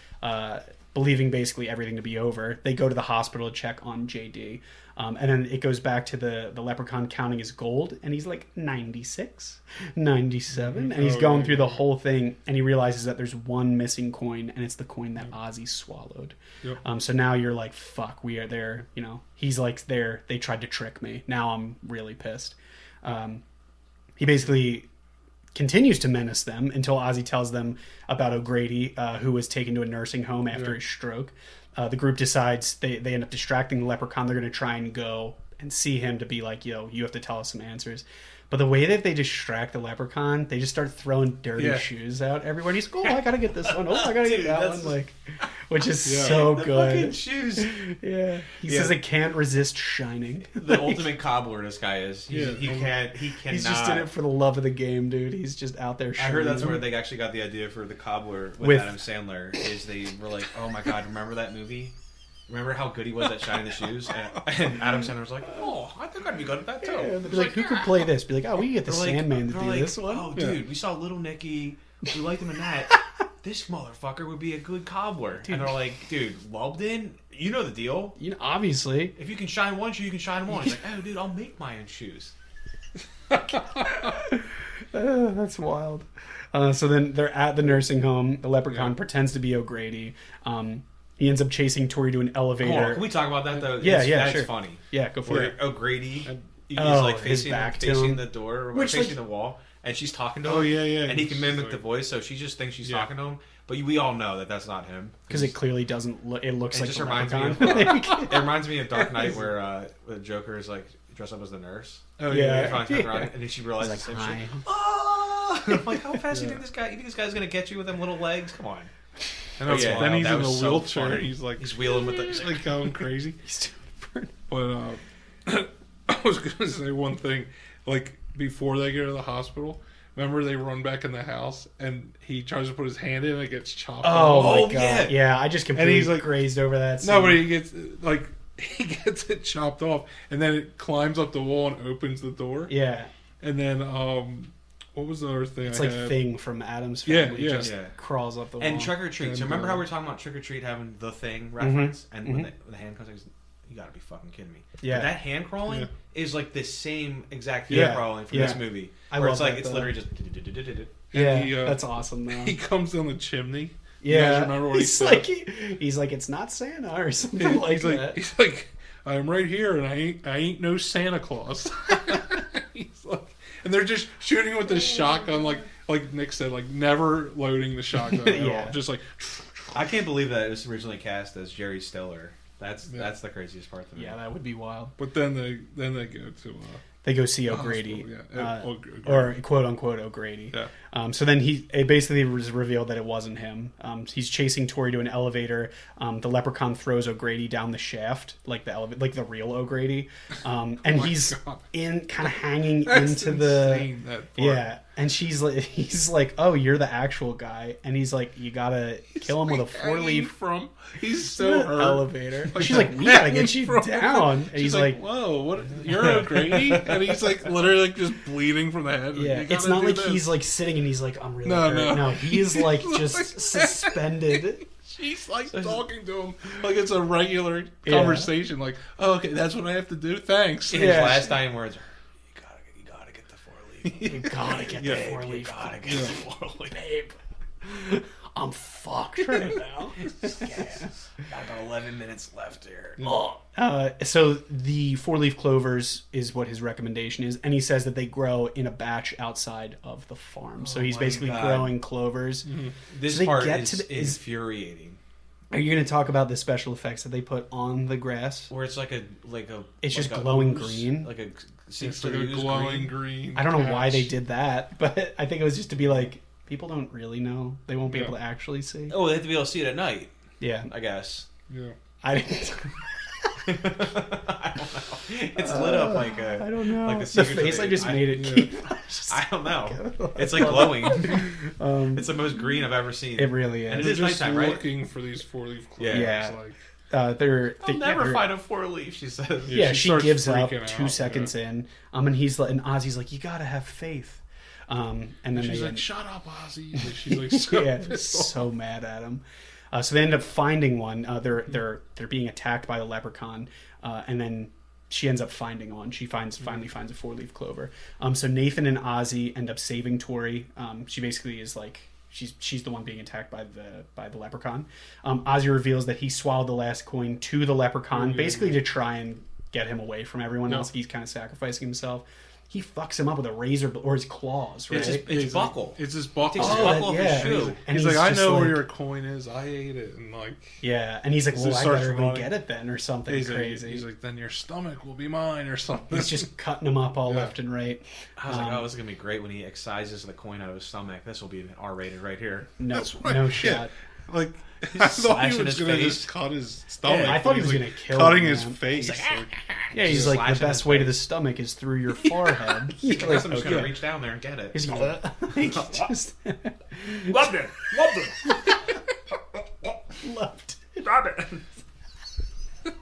S1: Believing basically everything to be over, they go to the hospital to check on JD. And then it goes back to the leprechaun counting his gold, and he's like 96, 97, and he's going through the whole thing, and he realizes that there's one missing coin, and it's the coin that Ozzy swallowed.
S3: Yep.
S1: So now you're like, fuck, we are there. He's like there. They tried to trick me. Now I'm really pissed. He basically continues to menace them until Ozzy tells them about O'Grady, who was taken to a nursing home after his stroke. The group decides they end up distracting the leprechaun. They're going to try and go and see him to be like, you have to tell us some answers. But the way that they distract the leprechaun, they just start throwing dirty shoes out everywhere. He's like, I gotta get this one. I gotta get that one. Like, which is so
S2: the
S1: good.
S2: Fucking shoes.
S1: Yeah. He says it can't resist shining.
S2: The ultimate cobbler. This guy is. He cannot.
S1: He's just in it for the love of the game, dude. He's just out there.
S2: I heard that's
S1: them.
S2: where they actually got the idea for the cobbler with Adam Sandler. Is they were like, oh my god, remember that movie? Remember how good he was at shining the shoes? And Adam Sandler was like, oh, I think I'd be good at that too.
S1: Yeah, they'd be like, who could play this? Be like, we can get the Sandman to do this one.
S2: Oh, dude, we saw Little Nicky. We liked him in that. This motherfucker would be a good cobbler. Dude. And they're like, dude, Lubden, you know the deal.
S1: Obviously.
S2: If you can shine one shoe, you can shine them all. He's like, oh, dude, I'll make my own shoes.
S1: That's wild. So then they're at the nursing home. The leprechaun pretends to be O'Grady. He ends up chasing Tori to an elevator.
S2: Hold on, can we talk about that though?
S1: That's
S2: sure. Funny.
S1: Yeah, go for it.
S2: O'Grady, he's like facing the door, or facing the wall, and she's talking to him.
S3: Oh yeah.
S2: And he can mimic the voice, so she just thinks she's talking to him. But we all know that that's not him
S1: because it clearly doesn't. It looks like
S2: just
S1: the
S2: reminds me
S1: leprechaun.
S2: it reminds me of Dark Knight, where the Joker is like dressed up as the nurse.
S3: Oh yeah.
S2: And then she realizes
S1: like,
S2: the same shit. Oh! I'm like, how fast do you think this guy? You think this guy's gonna get you with them little legs? Come on.
S3: And then he's in a wheelchair.
S2: So
S3: he's
S2: wheeling with
S3: he's like going crazy.
S1: He's doing
S3: But I was gonna say one thing. Like before they go to the hospital, remember they run back in the house and he tries to put his hand in and it gets chopped off.
S1: Oh my god! Yeah, I just completely
S3: he's like
S1: grazed over that scene.
S3: No, but he gets it chopped off and then it climbs up the wall and opens the door.
S1: Yeah.
S3: And then what was the other thing?
S1: It's like Thing from Adam's Family. Just crawls up the wall.
S2: And Trick or Treat. So remember how we were talking about Trick or Treat having the Thing reference? And when the hand comes, you gotta be fucking kidding me.
S1: Yeah.
S2: But that hand crawling is like the same exact hand crawling from this movie. Where it's like, it's literally just...
S1: Yeah, that's awesome though.
S3: He comes down the chimney.
S1: Yeah.
S3: You guys remember what he said?
S1: He's like, it's not Santa or something like that.
S3: He's like, I'm right here and I ain't no Santa Claus. He's like... And they're just shooting with the shotgun, like Nick said, like never loading the shotgun at all. Just like...
S2: I can't believe that it was originally cast as Jerry Stiller. That's the craziest part to me.
S1: Yeah, that would be wild.
S3: But then they go to...
S1: they go see O'Grady,
S3: O'Grady.
S1: or quote unquote O'Grady.
S3: Yeah.
S1: So then it basically was revealed that it wasn't him. He's chasing Tori to an elevator. The leprechaun throws O'Grady down the shaft, like the real O'Grady, and he's kind of hanging into
S3: insane,
S1: the and he's like, oh, you're the actual guy, and he's like, you gotta kill him with a 4-leaf.
S3: He's so hurt.
S1: Elevator. She's like, we gotta get you down. And he's like,
S3: whoa, what? You're O'Grady? And he's like literally like just bleeding from the head.
S1: Yeah, it's not like he's like sitting and he's like, I'm really hurt. No, he's like just suspended.
S3: She's like talking to him like it's a regular conversation. Like, oh, okay, that's what I have to do. Thanks.
S2: His last dying words are, you gotta get the 4-leaf.
S1: You gotta get the 4-leaf.
S2: You gotta get the 4-leaf.
S1: Babe, I'm fucked right now.
S2: Got about 11 minutes left here.
S1: So the 4-leaf clovers is what his recommendation is, and he says that they grow in a batch outside of the farm. So he's basically growing clovers.
S2: Mm-hmm. This part is infuriating.
S1: Are you going to talk about the special effects that they put on the grass?
S2: Where it's like a
S1: it's just glowing green,
S2: like a
S3: glowing green.
S1: I don't know why they did that, but I think it was just to be like, people don't really know. They won't be able to actually see.
S2: Oh, they have to be able to see it at night.
S1: Yeah.
S2: I guess.
S3: Yeah.
S1: I didn't.
S2: I don't know. It's lit up like a.
S1: I don't know.
S2: Like
S1: the
S2: secret to
S1: face I just made it.
S3: yeah.
S1: Keep.
S2: I don't know. It's like glowing. It's the most green I've ever seen.
S1: It really is.
S2: And it
S3: They're
S2: is
S3: just
S2: nighttime, right?
S3: looking for these 4-leaf clovers.
S1: Yeah.
S3: Like,
S1: They're
S2: I'll never find a 4-leaf, she says.
S1: Yeah,
S3: she
S1: she
S3: starts
S1: gives up
S3: freaking
S1: 2
S3: out,
S1: seconds in. And he's like, and Ozzy's like, you gotta have faith. And then
S3: she's
S1: they
S3: like, "Shut up, Ozzy!" Like, she's like, so
S1: yeah,
S3: pissed off.
S1: so mad at him. So they end up finding one. They're being attacked by the leprechaun, and then she ends up finding one. She finally finds a 4-leaf clover. So Nathan and Ozzy end up saving Tori. She basically is like she's the one being attacked by the leprechaun. Ozzy reveals that he swallowed the last coin to the leprechaun, basically to try and get him away from everyone else. He's kind of sacrificing himself. He fucks him up with a razor or his claws, right?
S2: It's buckle.
S3: It's his buckle.
S2: Takes his buckle off his shoe.
S1: And
S3: He's like, I know
S1: like,
S3: where your coin is. I ate it, and like,
S1: yeah. And he's like, well, I
S3: starts
S1: better go
S3: running.
S1: get it then, or something crazy.
S3: He's like, then your stomach will be mine, or something.
S1: He's just cutting him up all left and right.
S2: I was like, oh, this is going to be great when he excises the coin out of his stomach. This will be R-rated right here.
S1: No,
S3: That's right.
S1: no
S3: Yeah.
S1: shot.
S3: Like, I thought he
S2: slashing
S3: was
S2: his
S3: going to
S2: face.
S3: just cut his stomach.
S1: Yeah, I thought he
S3: but
S1: was
S3: he's,
S1: gonna
S3: like,
S1: kill
S3: cutting
S1: him,
S3: his
S1: man.
S3: face.
S2: He's
S1: Yeah, he's like, the
S2: slashing
S1: best
S2: his
S1: way to
S2: face.
S1: the stomach is through your forehead.
S2: I guess I'm just going to
S1: Okay.
S2: reach down there and get it.
S1: He's like, just
S2: Loved it.
S1: left.
S2: Grab it.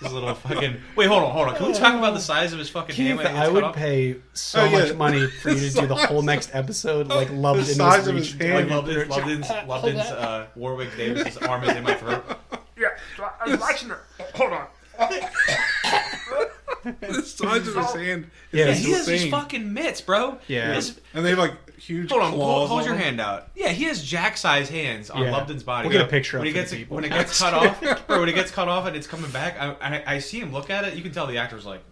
S2: His little fucking... Wait, hold on. Can we talk about the size of his fucking hand?
S1: Keith,
S2: when it
S1: I
S2: gets
S1: would
S2: cut off?
S1: pay so
S3: Oh, yeah.
S1: much money for you to do the whole next episode, like loved
S3: The
S1: in
S3: size
S1: this
S3: of his
S1: reach.
S3: hand.
S2: Like Lubden's Warwick Davis's arm is in my throat.
S4: Yeah, I was watching her. Hold on.
S3: The size of his hand.
S1: Yeah,
S2: Yeah,
S3: is
S2: he has these
S3: insane.
S2: fucking mitts, bro.
S1: Yeah.
S3: And they have like huge
S2: Hold on,
S3: claws.
S2: hold
S3: on
S2: your
S3: them.
S2: hand out. Yeah, he has jack-sized hands on
S1: Yeah.
S2: Lubden's body.
S1: We'll get a picture
S2: when
S1: up
S2: he
S1: for
S2: gets
S1: the people.
S2: when it gets cut off, bro. When it gets cut off and it's coming back, I see him look at it. You can tell the actor's like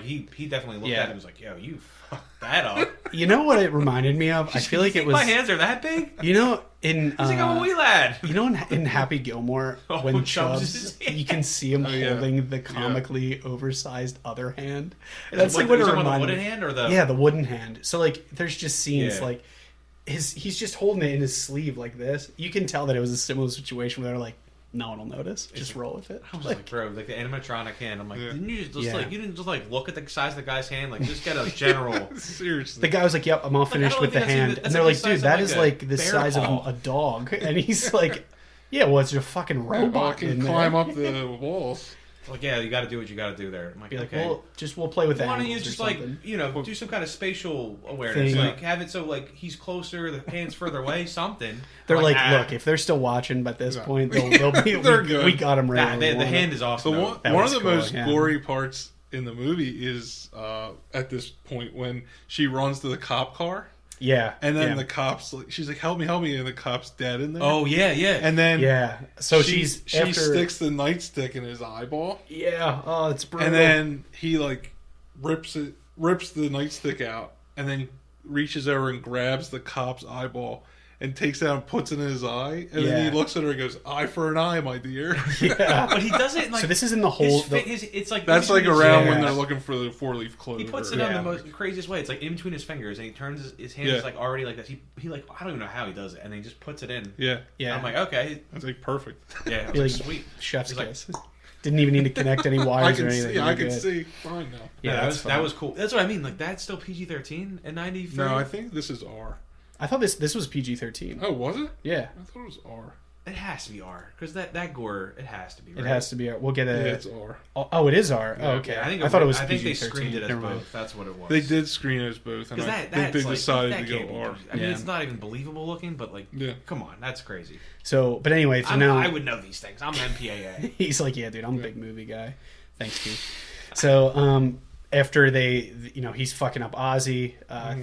S2: he definitely looked
S1: Yeah.
S2: at it and was like, yo, you fucked that up.
S1: You know what it reminded me of? I feel like it was.
S2: My hands are that big.
S1: You know, in
S2: He's like, I'm a wee lad.
S1: you know, in Happy Gilmore,
S2: Oh,
S1: when
S2: Chubbs
S1: Chubbs,
S2: is his
S1: you can see him
S3: yeah.
S1: holding the comically oversized other hand.
S2: Is
S1: That's
S2: it
S1: like what it
S2: the
S1: reminded
S2: wooden
S1: me.
S2: hand or the
S1: Yeah, the wooden hand. So like, there's just scenes
S2: Yeah.
S1: like he's just holding it in his sleeve like this. You can tell that it was a similar situation where they're like, no one will notice. Just roll with it.
S2: I was like, bro, like the animatronic hand. I'm like,
S3: Yeah.
S2: didn't you just
S1: Yeah.
S2: like you didn't just like look at the size of the guy's hand, like just get a general.
S3: Seriously.
S1: The guy was like, "Yep, I'm all finished
S2: don't
S1: with the
S2: think that's
S1: hand,"
S2: even-
S1: and
S2: that's
S1: they're
S2: like
S1: like,
S2: the
S1: "Dude,
S2: size
S1: that
S2: of
S1: is
S2: like a
S1: like the
S2: bear
S1: size
S2: paw."
S1: of a dog," and he's like, "Yeah, well, it's a fucking
S3: Oh, I
S1: robot
S3: can
S1: in
S3: climb
S1: there."
S3: up the walls.
S2: Like, yeah, you got to do what you got to do there. I'm like,
S1: Be like,
S2: okay.
S1: "Well, we'll play with that."
S2: Why don't you just like do some kind of spatial awareness,
S1: Thing.
S2: like have it so like he's closer, the hand's further away, something.
S1: They're like,
S2: ah,
S1: "Look, if they're still watching by this
S3: Yeah.
S1: point, they'll be.
S3: They're
S1: we,
S3: good.
S1: we got them right."
S2: nah,
S1: where we
S2: the
S1: want
S2: hand
S1: them.
S2: is awesome.
S3: So
S2: though.
S3: one,
S1: That
S3: one
S1: was
S3: of the
S1: cool,
S3: most
S1: yeah.
S3: gory parts in the movie is at this point when she runs to the cop car,
S1: Yeah,
S3: and then
S1: yeah.
S3: the cops, like, she's like, "Help me, help me," and the cop's dead in there.
S2: Oh yeah, yeah.
S3: and then
S1: yeah. So
S3: she
S1: after,
S3: sticks the nightstick in his eyeball,
S1: Yeah. Oh, it's brutal.
S3: and then he like rips the nightstick out, and then reaches over and grabs the cop's eyeball and takes it out and puts it in his eye, and
S1: Yeah.
S3: then he looks at her and goes, "Eye for an eye, my dear."
S1: yeah.
S2: but he does it in, like
S1: So this is in the whole.
S2: it's like
S3: That's like
S2: between his
S3: around
S2: fingers.
S3: when
S1: Yeah.
S3: they're looking for the 4-leaf clover.
S2: He puts it
S1: Yeah.
S2: on the most craziest way. It's like in between his fingers, and he turns his hand
S3: Yeah.
S2: is like already like this. He like I don't even know how he does it, and then he just puts it in.
S3: Yeah,
S1: Yeah.
S2: I'm like, okay,
S3: that's like perfect.
S2: yeah, I
S1: Be
S2: was
S1: like,
S2: like, sweet.
S1: Chef's
S2: He's like-
S1: kiss. Didn't even need to connect any
S3: I
S1: wires
S3: can
S1: or anything.
S3: see. I
S1: You're
S3: can
S1: good.
S3: see. Fine now.
S1: Yeah,
S2: that
S1: that's
S2: was
S1: fine.
S2: cool. That's what I mean. Like that's still PG-13 and 93.
S3: No, I think this is R.
S1: I thought this was PG-13.
S3: Oh, was it?
S1: Yeah,
S3: I thought it was R.
S2: it has to be R because that gore it has to be. Right?
S1: it has to be. We'll get
S3: Yeah,
S1: a.
S3: it's R.
S1: Oh, it is R.
S3: Yeah,
S1: Oh, okay.
S2: I think
S1: I thought it was
S2: I think they
S1: PG-13.
S2: screened it as
S1: Never mind.
S2: both. That's what it was.
S3: They did screen it as both, and
S2: Because
S3: I
S2: that
S3: think they
S2: that's like,
S3: decided
S2: that
S3: to
S2: can't
S3: go
S2: be
S3: R.
S2: PG. I mean,
S1: Yeah.
S2: it's not even believable looking, but like,
S3: Yeah.
S2: come on, that's crazy.
S1: So, but anyway, so now
S2: I would know these things. I'm an MPAA.
S1: he's like, yeah, dude, I'm a big movie guy. Thanks, Keith. So, after he's fucking up Ozzy,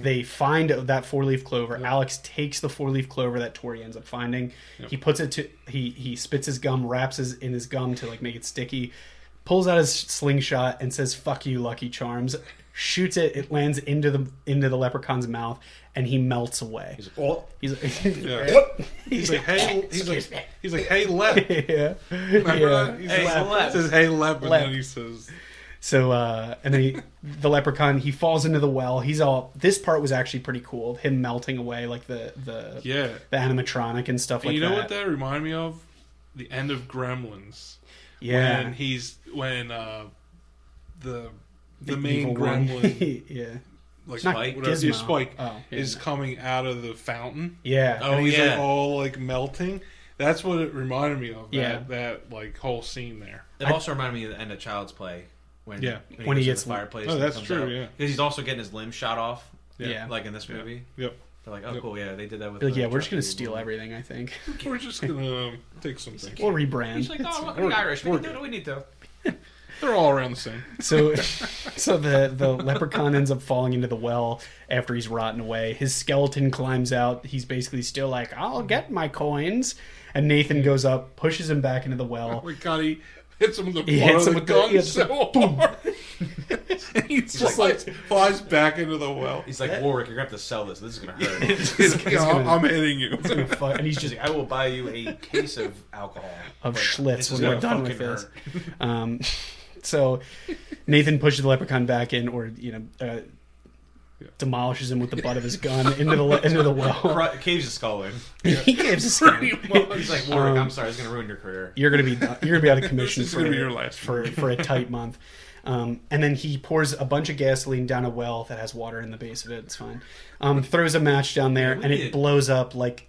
S1: they find that 4-leaf clover.
S3: Yep.
S1: Alex takes the 4-leaf clover that Tori ends up finding.
S3: Yep.
S1: He puts it to, he spits his gum, wraps in his gum to like make it sticky, pulls out his slingshot and says, "Fuck you, Lucky Charms." Shoots it. It lands into the leprechaun's mouth, and he melts away.
S2: He's like, oh,
S1: He's like,
S3: Yeah. He's like, "Hey," he's like, "Hey, Lep."
S1: yeah,
S3: Remember
S1: yeah.
S3: that? He's
S2: Hey,
S3: like,
S2: Lep.
S3: says, "Hey, Lep," and
S1: Lep.
S3: then he says,
S1: So, and then the leprechaun, he falls into the well. This part was actually pretty cool. Him melting away, like the
S3: "Yeah."
S1: animatronic and stuff
S3: And
S1: like
S3: you know
S1: that.
S3: what that reminded me of? the end of Gremlins.
S1: Yeah.
S3: When the main
S1: evil one.
S3: gremlin,
S1: Yeah.
S3: like
S1: Not
S2: Spike?
S3: whatever,
S1: Gizmo.
S3: Spike
S1: Oh, yeah,
S3: is
S1: no.
S3: coming out of the fountain.
S1: Yeah.
S2: Oh,
S3: And he's
S2: yeah.
S3: like all like melting. That's what it reminded me of.
S1: Yeah.
S3: That like whole scene there.
S2: It also reminded me of the end of Child's Play when
S3: Yeah.
S1: When he
S2: goes
S1: gets
S2: to the fireplace.
S3: Oh,
S2: and
S3: that's
S2: comes
S3: true,
S2: out.
S3: yeah.
S2: Because he's also getting his limbs shot off.
S1: Yeah.
S2: Like in this movie.
S3: Yep.
S2: They're like, oh,
S3: Yep.
S2: cool, yeah, they did that with.
S1: Like,
S2: the
S1: yeah, we're just gonna
S2: Chucky
S1: steal
S2: movie.
S1: everything. I think
S3: We're just gonna take some things.
S1: we'll rebrand.
S2: He's like, no, look,
S3: We're-
S2: the Irish. We
S3: we're
S2: can do what we need to.
S3: They're all around the same.
S1: So the leprechaun ends up falling into the well after he's rotten away. His skeleton climbs out. He's basically still like, I'll get my coins. And Nathan goes up, pushes him back into the
S3: Oh
S1: well.
S3: my god, he hits him with the
S1: He
S3: butt
S1: hits
S3: of
S1: him
S3: the
S1: with the-
S3: gun
S1: yeah, it's
S3: so
S1: like,
S3: hard. And he just
S2: like-
S3: flies back into the well.
S2: He's like, Warwick, you're gonna have to sell this. This is gonna hurt.
S3: He's like, I'm hitting you.
S1: And he's
S2: He's
S1: just
S2: like, I will buy you a case of alcohol
S1: of
S2: but
S1: Schlitz
S2: this is
S1: when we're
S2: gonna
S1: done with
S2: fucking
S1: this.
S2: hurt.
S1: So Nathan pushes the leprechaun back in, or demolishes him with the butt of his gun into the well.
S2: Caves his skull in.
S1: He gives us
S3: Pretty much.
S2: He's like, Warwick, I'm sorry, it's gonna ruin your career.
S1: You're gonna be out of commission
S3: This is
S1: for
S3: gonna be your last
S1: for a tight month. And then he pours a bunch of gasoline down a well that has water in the base of it. It's fine. Throws a match down there, and it blows up like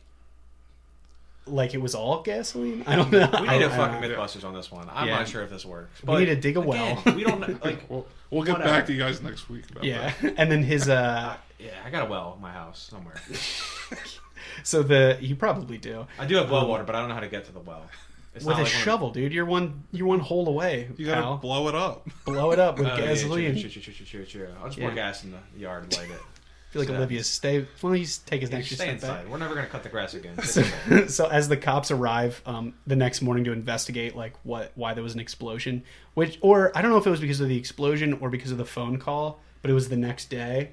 S1: it was all gasoline. I don't know.
S2: We need a
S1: I
S2: fucking
S1: don't know.
S2: Mythbusters on this one. I'm
S1: Yeah.
S2: not sure if this works.
S1: We need to dig a well.
S2: Again, we don't know, like.
S3: We'll get
S2: Whatever.
S3: back to you guys next week about
S1: Yeah,
S3: that.
S1: and then his
S2: Yeah, I got a well in my house somewhere.
S1: so you probably do
S2: I do have well water, but I don't know how to get to the well. It's
S1: with
S2: not
S1: a
S2: like one of-
S1: shovel, dude. You're one hole away.
S3: You gotta
S1: pal.
S3: blow it up.
S1: Blow it up with
S2: Oh, yeah,
S1: gasoline.
S2: true. I'll just
S1: Yeah.
S2: pour gas in the yard and light it.
S1: I feel like
S2: So-
S1: Olivia's stay. Well, he's take his
S2: Yeah,
S1: next
S2: stay
S1: step
S2: inside.
S1: back.
S2: We're never gonna cut the grass again.
S1: So as the cops arrive the next morning to investigate why there was an explosion, or I don't know if it was because of the explosion or because of the phone call, but it was the next day,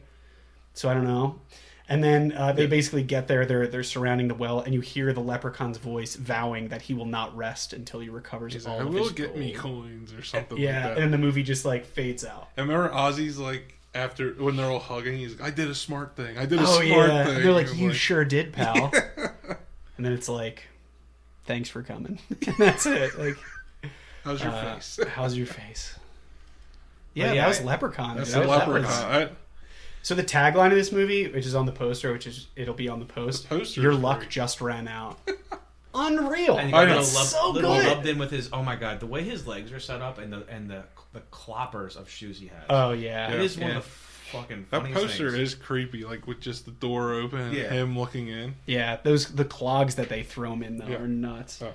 S1: so I don't know. And then they basically get there. They're surrounding the well, and you hear the leprechaun's voice vowing that he will not rest until he recovers
S3: He's
S1: all
S3: like, I
S1: of
S3: will
S1: his
S3: get me
S1: gold.
S3: coins or something
S1: Yeah,
S3: like that.
S1: and then the movie just fades out.
S3: And remember Ozzy's like, after when they're all hugging, he's like, I did a smart thing. I did a
S1: Oh
S3: smart
S1: yeah,
S3: thing.
S1: and they're like,
S3: And
S1: you sure did, pal. And then it's like, thanks for coming. And that's it. Like,
S3: how's your face?
S1: how's your face? Yeah,
S2: yeah,
S1: that was Leprechaun.
S3: That's
S1: dude.
S3: the
S1: That was-
S3: leprechaun.
S1: So the tagline of this movie, which is on the poster, it'll be on the post.
S3: The poster
S1: Your
S3: is
S1: luck
S3: great.
S1: just ran out. Unreal.
S2: And you
S3: I
S2: got
S3: know.
S1: So
S2: little
S1: good.
S2: lubbed in with his. Oh my god, the way his legs are set up and the cloppers of shoes he has.
S1: Oh yeah,
S2: it is
S1: yeah.
S2: one of the fucking
S3: That
S2: funniest
S3: poster
S2: things.
S3: is creepy, like with just the door open and
S2: Yeah.
S3: him looking in.
S1: Yeah, the clogs that they throw him in though
S3: Yeah.
S1: are nuts.
S3: Oh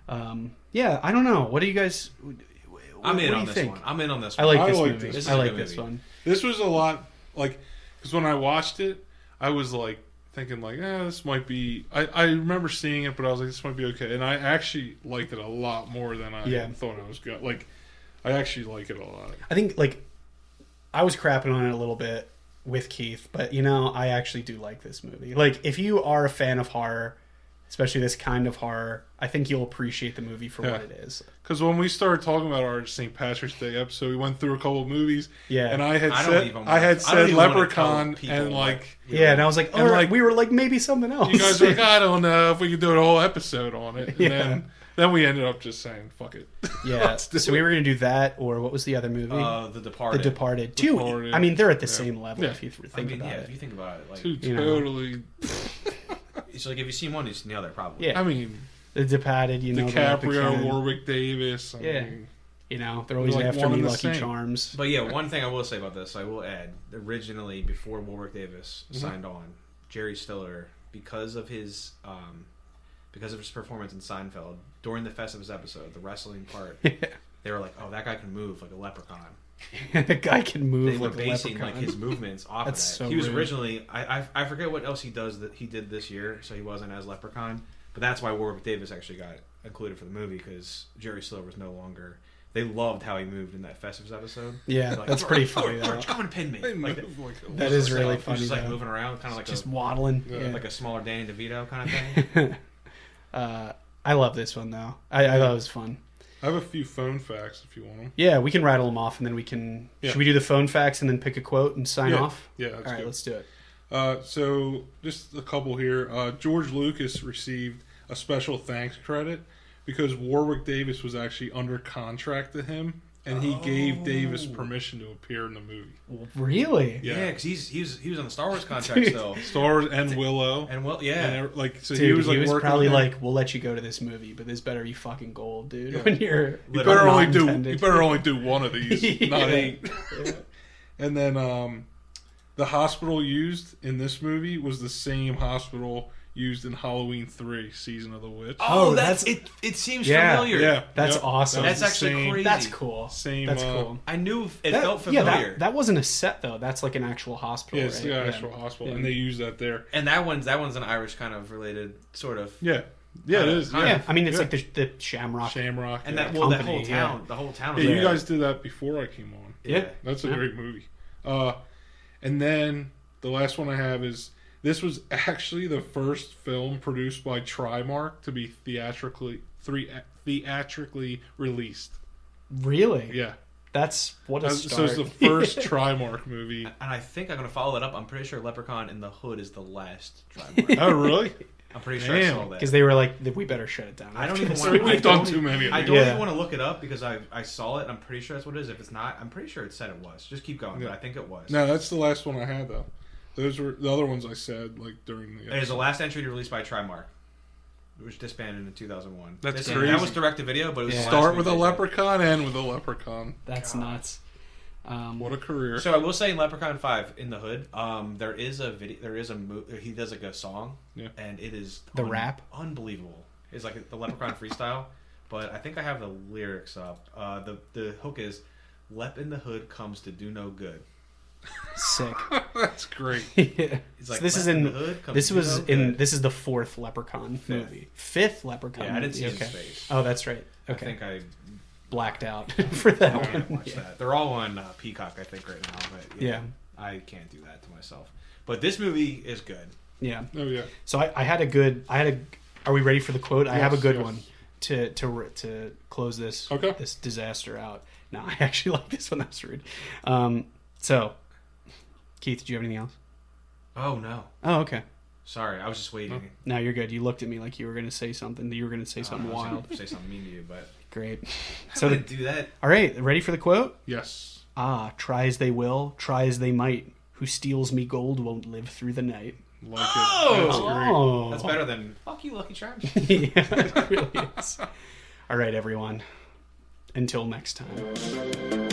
S3: yeah.
S1: Yeah, I don't know. What do you guys?
S2: I'm
S1: what
S2: in
S1: do
S2: on
S1: you
S2: this
S1: think?
S2: one. I'm in on this
S1: I
S2: one.
S1: like
S3: I
S1: this
S3: like
S1: movie.
S3: this.
S2: This is
S1: I
S2: a
S1: like
S2: good
S1: this
S2: movie.
S1: one.
S3: This was a lot like because when I watched it, I was like thinking like, this might be. I remember seeing it, but I was like, this might be okay, and I actually liked it a lot more than I thought I was going. Like, I actually like it a lot.
S1: I think I was crapping on it a little bit with Keith, but I actually do like this movie. Like, if you are a fan of horror, especially this kind of horror, I think you'll appreciate the movie for what it is.
S3: Because when we started talking about our St. Patrick's Day episode, we went through a couple of movies.
S1: Yeah.
S3: and I had
S2: I don't
S3: said
S2: even
S3: I
S2: want-
S3: had
S2: I don't
S3: said
S2: even wanna tell
S3: Leprechaun,
S2: people
S3: and
S2: what-
S3: like
S1: Yeah, and I was like,
S3: And, like,
S1: we were like maybe something else.
S3: you guys were like, I don't know if we could do a whole episode on it. And
S1: Yeah.
S3: then we ended up just saying, fuck it.
S1: Yeah,
S3: Let's do
S1: so we
S3: it.
S1: were gonna do that, or what was the other movie?
S2: The Departed.
S1: The Departed. Two.
S3: Departed.
S1: I mean, they're at the
S3: Yeah.
S1: same level
S3: Yeah.
S1: if you
S2: I
S1: think
S2: mean,
S1: about
S2: yeah,
S1: it.
S2: if you think about it, like
S3: Two
S1: You know.
S3: totally.
S2: it's like if you've seen one, you've seen the other, probably.
S1: Yeah.
S3: I mean,
S1: The Departed, the
S3: DiCaprio,
S1: Leprechaun,
S3: Warwick Davis. I
S1: Yeah.
S3: mean,
S1: they're always
S3: Like
S1: after
S3: one
S1: me,
S3: and the
S1: Lucky
S3: same.
S1: Charms.
S2: But yeah, one thing I will say about this, I will add, originally before Warwick Davis
S3: Mm-hmm.
S2: signed on, Jerry Stiller, because of his performance in Seinfeld during the Festivus episode, the wrestling part, they were like, "Oh, that guy can move like a leprechaun."
S1: The guy can move
S2: They were
S1: like a
S2: basing
S1: leprechaun.
S2: like his movements off
S1: That's
S2: of that.
S1: so
S2: He was
S1: rude.
S2: originally I forget what else he did this year, so he wasn't as Leprechaun. But that's why Warwick Davis actually got included for the movie because Jerry Stiller was no longer. They loved how he moved in that Festivus episode.
S1: Yeah,
S2: They're like,
S1: that's pretty
S2: "George,
S1: funny, though.
S2: George, come and pin me.
S3: they
S2: Like,
S3: move like a-
S1: That is really
S2: he was
S1: funny,
S2: just like
S1: though.
S2: moving around, kind of like
S1: Just
S2: a
S1: waddling. Yeah.
S2: like a smaller Danny DeVito kind of thing.
S1: I love this one though. I thought it was fun.
S3: I have a few phone facts if you want them.
S1: Yeah, we can rattle them off, and then we can.
S3: Yeah.
S1: Should we do the phone facts and then pick a quote and sign
S3: Yeah.
S1: off?
S3: Yeah, that's
S1: All right,
S3: good.
S1: let's do it.
S3: So just a couple here. George Lucas received a special thanks credit because Warwick Davis was actually under contract to him, and he gave Davis permission to appear in the movie.
S1: Really?
S2: Yeah, because he was on the Star Wars contract still.
S3: Star Wars and Willow.
S2: And
S3: And so
S1: Dude,
S3: he was like working
S1: probably
S3: on that.
S1: like, we'll let you go to this movie, but this better be fucking gold, dude. When you're
S3: You better
S1: not
S3: only
S1: intended.
S3: do one of these, not
S1: Yeah.
S3: 8. And then the hospital used in this movie was the same hospital used in Halloween 3: Season of the Witch.
S2: Oh,
S1: that's-
S2: it seems
S1: Yeah.
S2: familiar.
S3: Yeah,
S1: That's
S3: yep.
S1: awesome.
S3: That was
S2: That's
S3: the
S2: actually
S3: same-
S2: crazy.
S1: That's cool.
S3: Same,
S1: That's cool.
S2: I knew it
S1: That-
S2: felt
S1: yeah,
S2: familiar.
S1: that wasn't a set though. That's like an actual hospital.
S3: Yeah, it's
S1: right?
S3: the
S1: Yeah.
S3: actual hospital,
S1: Yeah.
S3: and they used that there.
S2: And that one's an Irish kind of related sort of.
S3: Yeah, it is.
S2: Kinda.
S1: Yeah, I mean it's
S3: Yeah.
S1: like the Shamrock.
S3: Shamrock.
S2: And
S3: yeah.
S2: that the
S1: Company,
S2: whole town, the whole town.
S3: Yeah,
S2: was
S3: you
S2: there.
S3: guys did that before I came on.
S1: Yeah.
S3: That's a
S1: Yeah.
S3: great movie. And then the last one I have is this was actually the first film produced by Trimark to be theatrically released.
S1: Really?
S3: Yeah,
S1: That's what a
S3: so
S1: start.
S3: it's the first Trimark movie.
S2: And I think I'm going to follow that up. I'm pretty sure Leprechaun in the Hood is the last Trimark.
S3: Oh, really?
S2: I'm pretty sure I
S3: Damn.
S2: saw that.
S1: Because they were like, we better shut it down.
S2: I don't even
S3: So
S2: want.
S3: we've done too many of
S2: I
S3: these.
S2: don't
S1: Yeah.
S2: even want to look it up because I saw it. And I'm pretty sure that's what it is. If it's not, I'm pretty sure it said it was. Just keep going.
S3: Yeah.
S2: But I think it was.
S3: No, that's the last one I had though. Those were the other ones I said like during the.
S2: It is the last entry to released by Trimark. It was disbanded in 2001.
S3: That's
S2: That
S3: crazy.
S2: was direct to video, but it was
S1: Yeah.
S2: the last
S3: Start with a
S2: movie they did.
S3: leprechaun, end with a leprechaun.
S1: That's nuts.
S3: What a career!
S2: So I will say in Leprechaun 5 in the Hood, there is a video. There is a he does like a song,
S3: Yeah.
S2: and it is
S1: The rap?
S2: unbelievable. It's like the Leprechaun freestyle, but I think I have the lyrics up. The hook is "Lep in the Hood comes to do no good."
S1: Sick.
S3: That's great.
S1: Yeah.
S2: He's like,
S1: So this is
S2: "Lep in
S1: in
S2: the Hood comes
S1: this
S2: to do
S1: was
S2: no
S1: in
S2: good."
S1: this is the 4th Leprechaun movie. 5th Leprechaun.
S2: Yeah, I didn't see
S1: movie.
S2: his
S1: Okay.
S2: face.
S1: Oh, that's right.
S2: I
S1: Okay.
S2: think I
S1: Blacked out for that
S2: can't
S1: one.
S2: watch
S1: Yeah.
S2: that. They're all on Peacock, I think, right now. But
S1: Yeah.
S2: I can't do that to myself. But this movie is good.
S1: Yeah.
S3: Oh yeah.
S1: So I had a. Are we ready for the quote? I have a
S3: Yes,
S1: good
S3: yes.
S1: one to close this
S3: Okay.
S1: this disaster out. No, I actually like this one. That's rude. So, Keith, did you have anything else?
S2: Oh no,
S1: Oh, okay.
S2: sorry, I was just waiting.
S1: No, you're good. You looked at me like you were going to say something. You were going to say something
S2: I was
S1: wild.
S2: gonna say something mean to you, but
S1: Great.
S2: I
S1: So,
S2: didn't do that.
S1: all right, ready for the quote?
S3: Yes.
S1: Ah, try as they will, try as they might. Who steals me gold won't live through the night.
S3: Like
S2: Oh!
S3: it. That's great.
S1: Oh,
S2: That's better than "fuck you, Lucky Charms."
S1: Yeah, it really is. All right, everyone. Until next time.